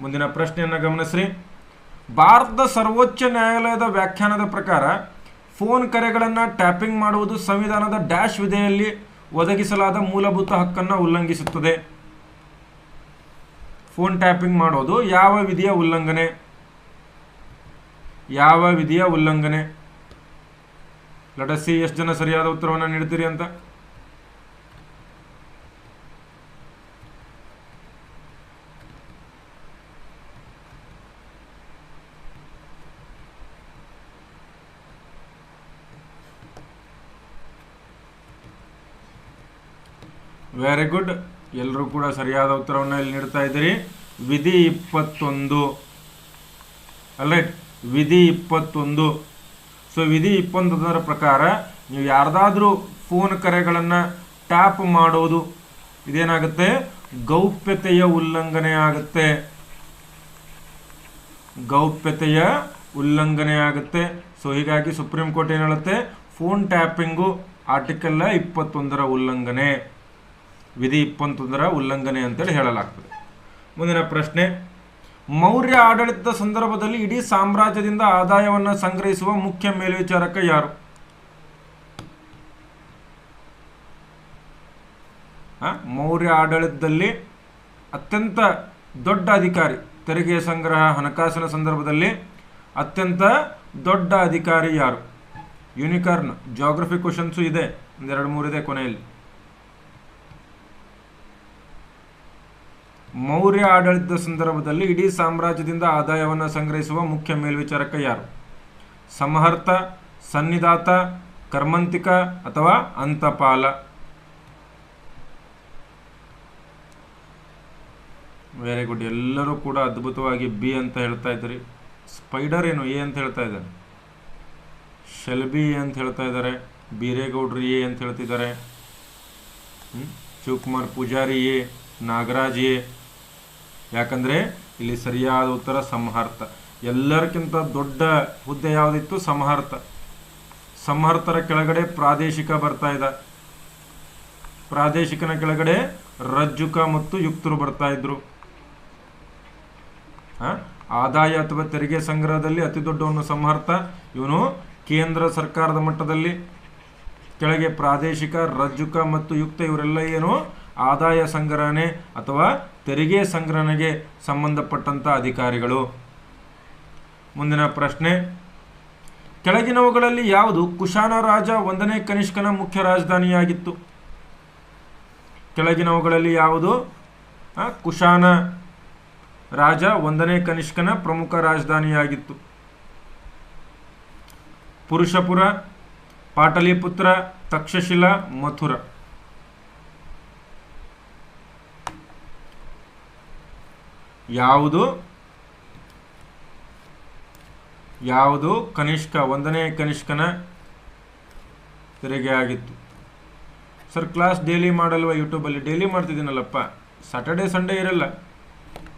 ಮುಂದಿನ ಪ್ರಶ್ನೆಯನ್ನು ಗಮನಿಸ್ರಿ. ಭಾರತದ ಸರ್ವೋಚ್ಚ ನ್ಯಾಯಾಲಯದ ವ್ಯಾಖ್ಯಾನದ ಪ್ರಕಾರ ಫೋನ್ ಕರೆಗಳನ್ನು ಟ್ಯಾಪಿಂಗ್ ಮಾಡುವುದು ಸಂವಿಧಾನದ ಡ್ಯಾಶ್ ವಿಧೆಯಲ್ಲಿ ಒದಗಿಸಲಾದ ಮೂಲಭೂತ ಹಕ್ಕನ್ನು ಉಲ್ಲಂಘಿಸುತ್ತದೆ. ಫೋನ್ ಟ್ಯಾಪಿಂಗ್ ಮಾಡೋದು ಯಾವ ವಿಧಿಯ ಉಲ್ಲಂಘನೆ? ಯಾವ ವಿಧಿಯ ಉಲ್ಲಂಘನೆ? ಲಡಸಿ ಎಷ್ಟು ಜನ ಸರಿಯಾದ ಉತ್ತರವನ್ನು ನೀಡ್ತೀರಿ ಅಂತ. ವೆರಿ ಗುಡ್, ಎಲ್ಲರೂ ಕೂಡ ಸರಿಯಾದ ಉತ್ತರವನ್ನು ಇಲ್ಲಿ ನೀಡ್ತಾ ಇದ್ದೀರಿ. ವಿಧಿ 21 ಅಲ್ರೈಟ್, ವಿಧಿ 21. ಸೊ ವಿಧಿ 21 ಪ್ರಕಾರ ನೀವು ಯಾರ್ದಾದ್ರೂ ಫೋನ್ ಕರೆಗಳನ್ನು ಟ್ಯಾಪ್ ಮಾಡೋದು ಇದೇನಾಗುತ್ತೆ? ಗೌಪ್ಯತೆಯ ಉಲ್ಲಂಘನೆ ಆಗುತ್ತೆ. ಗೌಪ್ಯತೆಯ ಉಲ್ಲಂಘನೆ ಆಗುತ್ತೆ. ಸೊ ಹೀಗಾಗಿ ಸುಪ್ರೀಂ ಕೋರ್ಟ್ ಏನು ಹೇಳುತ್ತೆ? ಫೋನ್ ಟ್ಯಾಪಿಂಗು ಆರ್ಟಿಕಲ್ 21 ಉಲ್ಲಂಘನೆ, ವಿಧಿ 21 ಉಲ್ಲಂಘನೆ ಅಂತೇಳಿ ಹೇಳಲಾಗ್ತದೆ. ಮುಂದಿನ ಪ್ರಶ್ನೆ. ಮೌರ್ಯ ಆಡಳಿತದ ಸಂದರ್ಭದಲ್ಲಿ ಇಡೀ ಸಾಮ್ರಾಜ್ಯದಿಂದ ಆದಾಯವನ್ನು ಸಂಗ್ರಹಿಸುವ ಮುಖ್ಯ ಮೇಲ್ವಿಚಾರಕ ಯಾರು? ಮೌರ್ಯ ಆಡಳಿತದಲ್ಲಿ ಅತ್ಯಂತ ದೊಡ್ಡ ಅಧಿಕಾರಿ, ತೆರಿಗೆ ಸಂಗ್ರಹ ಹಣಕಾಸಿನ ಸಂದರ್ಭದಲ್ಲಿ ಅತ್ಯಂತ ದೊಡ್ಡ ಅಧಿಕಾರಿ ಯಾರು? ಯೂನಿಕಾರ್ನ್ ಜಾಗ್ರಫಿ ಕ್ವಶನ್ಸು ಇದೆ, 2-3 ಇದೆ ಕೊನೆಯಲ್ಲಿ. ಮೌರ್ಯ ಆಡಳಿತದ ಸಂದರ್ಭದಲ್ಲಿ ಇಡೀ ಸಾಮ್ರಾಜ್ಯದಿಂದ ಆದಾಯವನ್ನು ಸಂಗ್ರಹಿಸುವ ಮುಖ್ಯ ಮೇಲ್ವಿಚಾರಕ ಯಾರು? ಸಮಹರ್ತ, ಸನ್ನಿಧಾತ, ಕರ್ಮಂತಿಕ ಅಥವಾ ಅಂತಪಾಲ? ವೆರಿ ಗುಡ್, ಎಲ್ಲರೂ ಕೂಡ ಅದ್ಭುತವಾಗಿ ಬಿ ಅಂತ ಹೇಳ್ತಾ ಇದ್ದೀರಿ. ಸ್ಪೈಡರ್ ಏನು ಎ ಅಂತ ಹೇಳ್ತಾ ಇದ್ದಾರೆ, ಶೆಲ್ಬಿ ಎ ಅಂತ ಹೇಳ್ತಾ ಇದ್ದಾರೆ, ಬೀರೇಗೌಡ್ರು ಎ ಅಂತ ಹೇಳ್ತಿದ್ದಾರೆ, ಶಿವಕುಮಾರ್ ಪೂಜಾರಿ ಎ, ನಾಗರಾಜ್ ಎ. ಯಾಕಂದರೆ ಇಲ್ಲಿ ಸರಿಯಾದ ಉತ್ತರ ಸಂಹರ್ತ. ಎಲ್ಲರಿಗಿಂತ ದೊಡ್ಡ ಹುದ್ದೆ ಯಾವುದಿತ್ತು? ಸಂಹರ್ತ. ಸಂಹರ್ತರ ಕೆಳಗಡೆ ಪ್ರಾದೇಶಿಕ ಬರ್ತಾ ಇದೆ, ಪ್ರಾದೇಶಿಕನ ಕೆಳಗಡೆ ರಜ್ಜುಕ ಮತ್ತು ಯುಕ್ತರು ಬರ್ತಾ ಇದ್ರು. ಆದಾಯ ಅಥವಾ ತೆರಿಗೆ ಸಂಗ್ರಹದಲ್ಲಿ ಅತಿ ದೊಡ್ಡವನು ಸಂಹರ್ತ. ಇವನು ಕೇಂದ್ರ ಸರ್ಕಾರದ ಮಟ್ಟದಲ್ಲಿ, ಕೆಳಗೆ ಪ್ರಾದೇಶಿಕ, ರಜ್ಜುಕ ಮತ್ತು ಯುಕ್ತ ಇವರೆಲ್ಲ ಏನು ಆದಾಯ ಸಂಗ್ರಹಣೆ ಅಥವಾ ತೆರಿಗೆ ಸಂಗ್ರಹಣೆಗೆ ಸಂಬಂಧಪಟ್ಟಂಥ ಅಧಿಕಾರಿಗಳು. ಮುಂದಿನ ಪ್ರಶ್ನೆ. ಕೆಳಗಿನವುಗಳಲ್ಲಿ ಯಾವುದು ಕುಶಾನ ರಾಜ 1ನೇ ಕನಿಷ್ಕನ ಮುಖ್ಯ ರಾಜಧಾನಿಯಾಗಿತ್ತು? ಕೆಳಗಿನವುಗಳಲ್ಲಿ ಯಾವುದು ಕುಶಾನ ರಾಜ 1ನೇ ಕನಿಷ್ಕನ ಪ್ರಮುಖ ರಾಜಧಾನಿಯಾಗಿತ್ತು? ಪುರುಷಪುರ, ಪಾಟಲಿಪುತ್ರ, ತಕ್ಷಶಿಲಾ, ಮಥುರ? ಯಾವುದು ಕನಿಷ್ಕ 1ನೇ ಕನಿಷ್ಕನ ತೆರಿಗೆ ಆಗಿತ್ತು? ಸರ್ ಕ್ಲಾಸ್ ಡೈಲಿ ಮಾಡಲ್ವ? ಯೂಟ್ಯೂಬಲ್ಲಿ ಡೈಲಿ ಮಾಡ್ತಿದ್ದೀನಲ್ಲಪ್ಪ. ಸ್ಯಾಟರ್ಡೆ ಸಂಡೇ ಇರಲ್ಲ,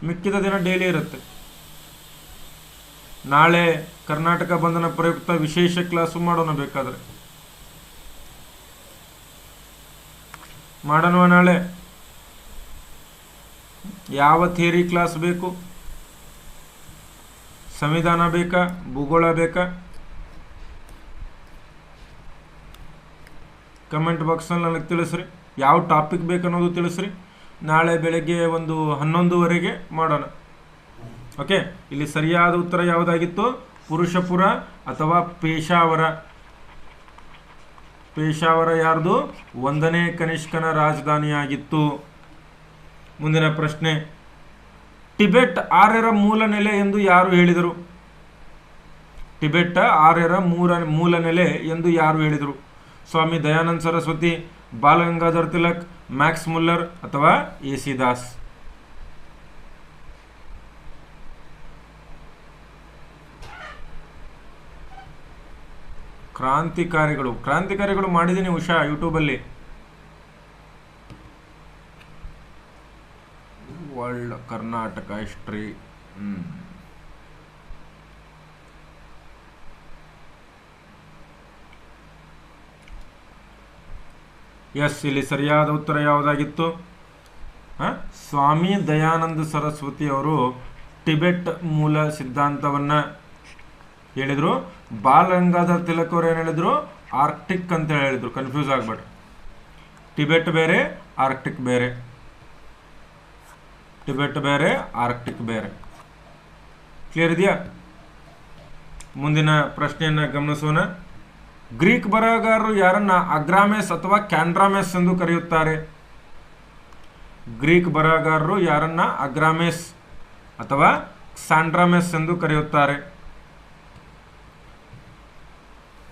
ಮಿಕ್ಕಿದ ದಿನ ಡೈಲಿ ಇರುತ್ತೆ. ನಾಳೆ ಕರ್ನಾಟಕ ಬಂಧನ ಪ್ರಯುಕ್ತ ವಿಶೇಷ ಕ್ಲಾಸು ಮಾಡೋಣ, ಬೇಕಾದರೆ ಮಾಡೋಣ. ನಾಳೆ ಯಾವ ಥಿಯರಿ ಕ್ಲಾಸ್ ಬೇಕು? ಸಂವಿಧಾನ ಬೇಕಾ, ಭೂಗೋಳ ಬೇಕಾ? ಕಮೆಂಟ್ ಬಾಕ್ಸ್ನಲ್ಲಿ ನನಗೆ ತಿಳಿಸ್ರಿ. ಯಾವ ಟಾಪಿಕ್ ಬೇಕನ್ನೋದು ತಿಳಿಸ್ರಿ. ನಾಳೆ ಬೆಳಗ್ಗೆ ಒಂದು 11:00 ಮಾಡೋಣ. ಓಕೆ, ಇಲ್ಲಿ ಸರಿಯಾದ ಉತ್ತರ ಯಾವುದಾಗಿತ್ತು? ಪುರುಷಪುರ ಅಥವಾ ಪೇಶಾವರ. ಪೇಶಾವರ ಯಾರ್ದು? 1ನೇ ಕನಿಷ್ಕನ ರಾಜಧಾನಿಯಾಗಿತ್ತು. ಮುಂದಿನ ಪ್ರಶ್ನೆ. ಟಿಬೆಟ್ ಆರ್ಯರ ಮೂಲ ನೆಲೆ ಎಂದು ಯಾರು ಹೇಳಿದರು? ಟಿಬೆಟ್ ಆರ್ಯರ ಮೂಲ ನೆಲೆ ಎಂದು ಯಾರು ಹೇಳಿದರು? ಸ್ವಾಮಿ ದಯಾನಂದ ಸರಸ್ವತಿ, ಬಾಲಗಂಗಾಧರ್ ತಿಲಕ್, ಮ್ಯಾಕ್ಸ್ ಮುಲ್ಲರ್ ಅಥವಾ ಎ.ಸಿ. ದಾಸ್? ಕ್ರಾಂತಿಕಾರಿಗಳು ಮಾಡಿದ್ದೀನಿ ಉಷಾ ಯೂಟ್ಯೂಬಲ್ಲಿ. World Karnataka history. ಎಸ್, ಇಲ್ಲಿ ಸರಿಯಾದ ಉತ್ತರ ಯಾವುದಾಗಿತ್ತು? ಸ್ವಾಮಿ ದಯಾನಂದ ಸರಸ್ವತಿ ಅವರು ಟಿಬೆಟ್ ಮೂಲ ಸಿದ್ಧಾಂತವನ್ನು ಹೇಳಿದರು. ಬಾಲ ಗಂಗಾಧರ್ ತಿಲಕ್ ಅವರು ಏನು ಹೇಳಿದರು? ಆರ್ಕ್ಟಿಕ್ ಅಂತ ಹೇಳಿದರು. ಕನ್ಫ್ಯೂಸ್ ಆಗಬೇಡ. ಟಿಬೆಟ್ ಬೇರೆ, ಆರ್ಕ್ಟಿಕ್ ಬೇರೆ. ಟಿಬೆಟ್ ಬೇರೆ, ಆರ್ಕ್ಟಿಕ್ ಬೇರೆ. ಕ್ಲಿಯರ್ ಇದೆಯಾ? ಮುಂದಿನ ಪ್ರಶ್ನೆಯನ್ನು ಗಮನಿಸೋಣ. ಗ್ರೀಕ್ ಬರಹಗಾರರು ಯಾರನ್ನ ಅಗ್ರಾಮೆಸ್ ಅಥವಾ ಕ್ಯಾಂಡ್ರಾಮೆಸ್ ಎಂದು ಕರೆಯುತ್ತಾರೆ? ಗ್ರೀಕ್ ಬರಹಗಾರರು ಯಾರನ್ನ ಅಗ್ರಾಮೆಸ್ ಅಥವಾ ಸ್ಯಾಂಡ್ರಾಮೆಸ್ ಎಂದು ಕರೆಯುತ್ತಾರೆ?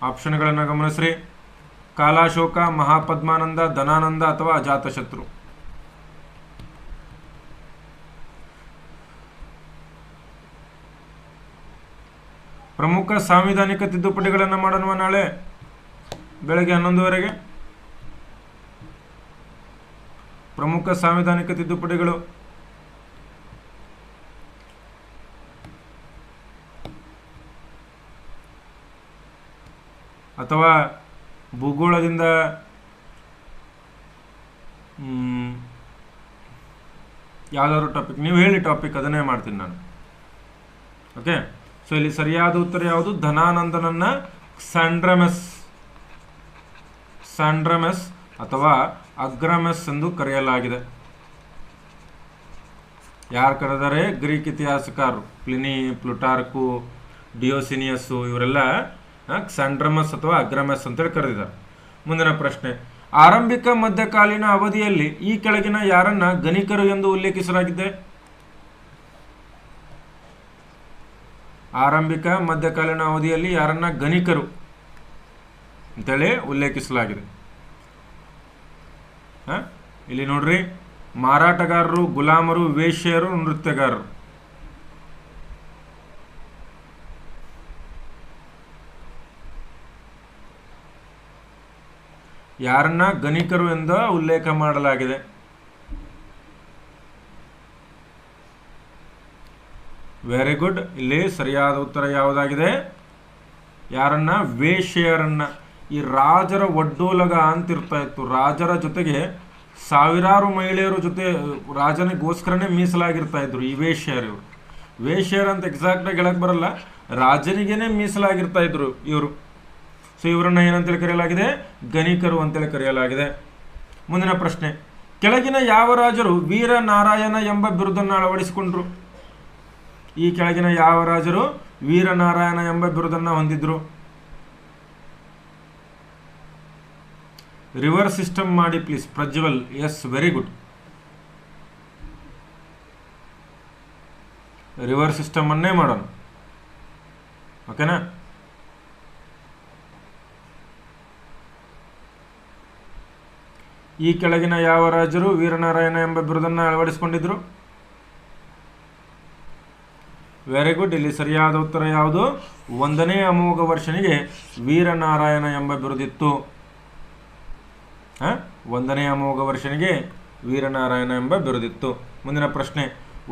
ಆಪ್ಷನ್ಗಳನ್ನು ಗಮನಿಸ್ರಿ. ಕಾಲಾಶೋಕ, ಮಹಾಪದ್ಮಾನಂದ, ಧನಾನಂದ ಅಥವಾ ಅಜಾತಶತ್ರು. ಪ್ರಮುಖ ಸಾಂವಿಧಾನಿಕ ತಿದ್ದುಪಡಿಗಳನ್ನು ಮಾಡೋಣ ನಾಳೆ ಬೆಳಗ್ಗೆ 11:00 ಪ್ರಮುಖ ಸಾಂವಿಧಾನಿಕ ತಿದ್ದುಪಡಿಗಳು. ಅಥವಾ ಭೂಗೋಳದಿಂದ ಯಾವ್ದಾದ್ರು ಟಾಪಿಕ್ ನೀವು ಹೇಳಿ, ಟಾಪಿಕ್ ಅದನ್ನೇ ಮಾಡ್ತೀನಿ ನಾನು. ಓಕೆ, ಸೊ ಇಲ್ಲಿ ಸರಿಯಾದ ಉತ್ತರ ಯಾವುದು? ಧನಾನಂದನನ್ನ ಸ್ಯಾಂಡ್ರಮೆಸ್ ಅಥವಾ ಅಗ್ರಾಮೆಸ್ ಎಂದು ಕರೆಯಲಾಗಿದೆ. ಯಾರು ಕರೆದರೆ? ಗ್ರೀಕ್ ಇತಿಹಾಸಕಾರರು ಪ್ಲಿನಿ, ಪ್ಲುಟಾರ್ಕು, ಡಿಯೋಸಿನಿಯಸ್ಸು ಇವರೆಲ್ಲ ಸ್ಯಾಂಡ್ರಮಸ್ ಅಥವಾ ಅಗ್ರಾಮೆಸ್ ಅಂತೇಳಿ ಕರೆದಿದ್ದಾರೆ. ಮುಂದಿನ ಪ್ರಶ್ನೆ. ಆರಂಭಿಕ ಮಧ್ಯಕಾಲೀನ ಅವಧಿಯಲ್ಲಿ ಈ ಕೆಳಗಿನ ಯಾರನ್ನ ಗಣಿಕರು ಎಂದು ಉಲ್ಲೇಖಿಸಲಾಗಿದೆ? ಆರಂಭಿಕ ಮಧ್ಯಕಾಲೀನ ಅವಧಿಯಲ್ಲಿ ಯಾರನ್ನ ಗಣಿಕರು ಅಂತೇಳಿ ಉಲ್ಲೇಖಿಸಲಾಗಿದೆ? ಇಲ್ಲಿ ನೋಡ್ರಿ, ಮಾರಾಟಗಾರರು, ಗುಲಾಮರು, ವೇಶ್ಯರು, ನೃತ್ಯಗಾರರು. ಯಾರನ್ನ ಗಣಿಕರು ಎಂದು ಉಲ್ಲೇಖ ಮಾಡಲಾಗಿದೆ? Very good. ಇಲ್ಲಿ ಸರಿಯಾದ ಉತ್ತರ ಯಾವುದಾಗಿದೆ? ಯಾರನ್ನ? ವೇಶ್ಯರನ್ನ. ಈ ರಾಜರ ಒಡ್ಡೋಲಗ ಅಂತಿರ್ತಾ ಇತ್ತು. ರಾಜರ ಜೊತೆಗೆ ಸಾವಿರಾರು ಮಹಿಳೆಯರ ಜೊತೆ ರಾಜನಿಗೋಸ್ಕರನೇ ಮೀಸಲಾಗಿರ್ತಾ ಇದ್ರು ಈ ವೇಶ್ಯರು. ವೇಶ್ಯರು ಅಂತ ಎಕ್ಸಾಕ್ಟಾಗಿ ಹೇಳಕ್ ಬರಲ್ಲ, ರಾಜನಿಗೇನೆ ಮೀಸಲಾಗಿರ್ತಾ ಇದ್ರು ಇವರು. ಸೊ ಇವರನ್ನ ಏನಂತೇಳಿ ಕರೆಯಲಾಗಿದೆ? ಗಣಿಕರು ಅಂತೇಳಿ ಕರೆಯಲಾಗಿದೆ. ಮುಂದಿನ ಪ್ರಶ್ನೆ. ಕೆಳಗಿನ ಯಾವ ರಾಜರು ವೀರನಾರಾಯಣ ಎಂಬ ಬಿರುದನ್ನು ಅಳವಡಿಸಿಕೊಂಡ್ರು? ಈ ಕೆಳಗಿನ ಯಾವ ರಾಜರು ವೀರನಾರಾಯಣ ಎಂಬ ಬಿರುದನ್ನು ಹೊಂದಿದ್ರು? ರಿವರ್ಸ್ ಸಿಸ್ಟಮ್ ಮಾಡಿ please. Prajwal, yes, very good. Reverse system ಅನ್ನೇ ಮಾಡೋಣ. ಓಕೆನಾ? ಈ ಕೆಳಗಿನ ಯಾವ ರಾಜರು ವೀರನಾರಾಯಣ ಎಂಬ ಬಿರುದನ್ನು ಅಳವಡಿಸಿಕೊಂಡಿದ್ರು? Very good. ಇಲ್ಲಿ ಸರಿಯಾದ ಉತ್ತರ ಯಾವುದು? 1ನೇ ಅಮೋಘ ವರ್ಷನಿಗೆ ವೀರನಾರಾಯಣ ಎಂಬ ಬಿರುದಿತ್ತು. 1ನೇ ಅಮೋಘ ವರ್ಷನಿಗೆ ವೀರನಾರಾಯಣ ಎಂಬ ಬಿರುದಿತ್ತು. ಮುಂದಿನ ಪ್ರಶ್ನೆ.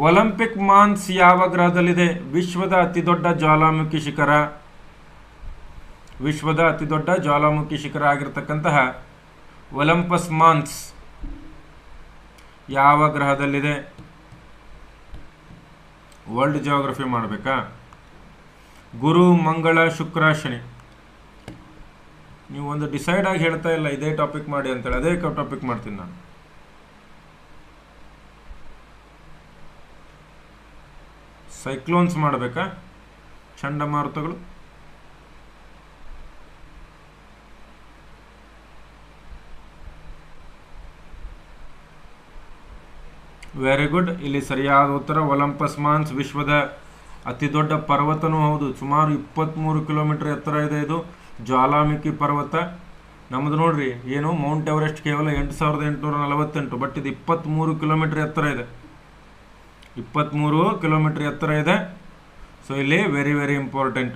ಒಲಿಂಪಿಕ್ ಮಾನ್ಸ್ ಯಾವ ಗ್ರಹದಲ್ಲಿದೆ? ವಿಶ್ವದ ಅತಿದೊಡ್ಡ ಜ್ವಾಲಾಮುಖಿ ಶಿಖರ. ವಿಶ್ವದ ಅತಿದೊಡ್ಡ ಜ್ವಾಲಾಮುಖಿ ಶಿಖರ ಆಗಿರತಕ್ಕಂತಹ ಒಲಿಂಪಸ್ ಮಾನ್ಸ್ ಯಾವ ಗ್ರಹದಲ್ಲಿದೆ? ವರ್ಲ್ಡ್ ಜಿಯೋಗ್ರಫಿ ಮಾಡಬೇಕಾ? ಗುರು, ಮಂಗಳ, ಶುಕ್ರ, ಶನಿ. ನೀವು ಒಂದು ಡಿಸೈಡ್ ಆಗಿ ಹೇಳ್ತಾ ಇಲ್ಲ ಇದೇ ಟಾಪಿಕ್ ಮಾಡಿ ಅಂತೇಳಿ. ಅದೇ ಟಾಪಿಕ್ ಮಾಡ್ತೀನಿ ನಾನು. ಸೈಕ್ಲೋನ್ಸ್ ಮಾಡಬೇಕಾ? ಚಂಡಮಾರುತಗಳು. Very good. ಇಲ್ಲಿ ಸರಿಯಾದ ಉತ್ತರ ಒಲಿಂಪಸ್ ಮಾನ್ಸ್ ವಿಶ್ವದ ಅತಿ ದೊಡ್ಡ ಪರ್ವತನೂ ಹೌದು. ಸುಮಾರು 23 ಕಿಲೋಮೀಟರ್ ಎತ್ತರ ಇದೆ ಇದು ಜ್ವಾಲಾಮುಖಿ ಪರ್ವತ. ನಮ್ಮದು ನೋಡ್ರಿ ಏನು ಮೌಂಟ್ ಎವರೆಸ್ಟ್ ಕೇವಲ 8848, ಬಟ್ ಇದು 23 ಕಿಲೋಮೀಟರ್ ಎತ್ತರ ಇದೆ. 23 ಕಿಲೋಮೀಟರ್ ಎತ್ತರ ಇದೆ. ಸೊ ಇಲ್ಲಿ ವೆರಿ ವೆರಿ ಇಂಪಾರ್ಟೆಂಟ್.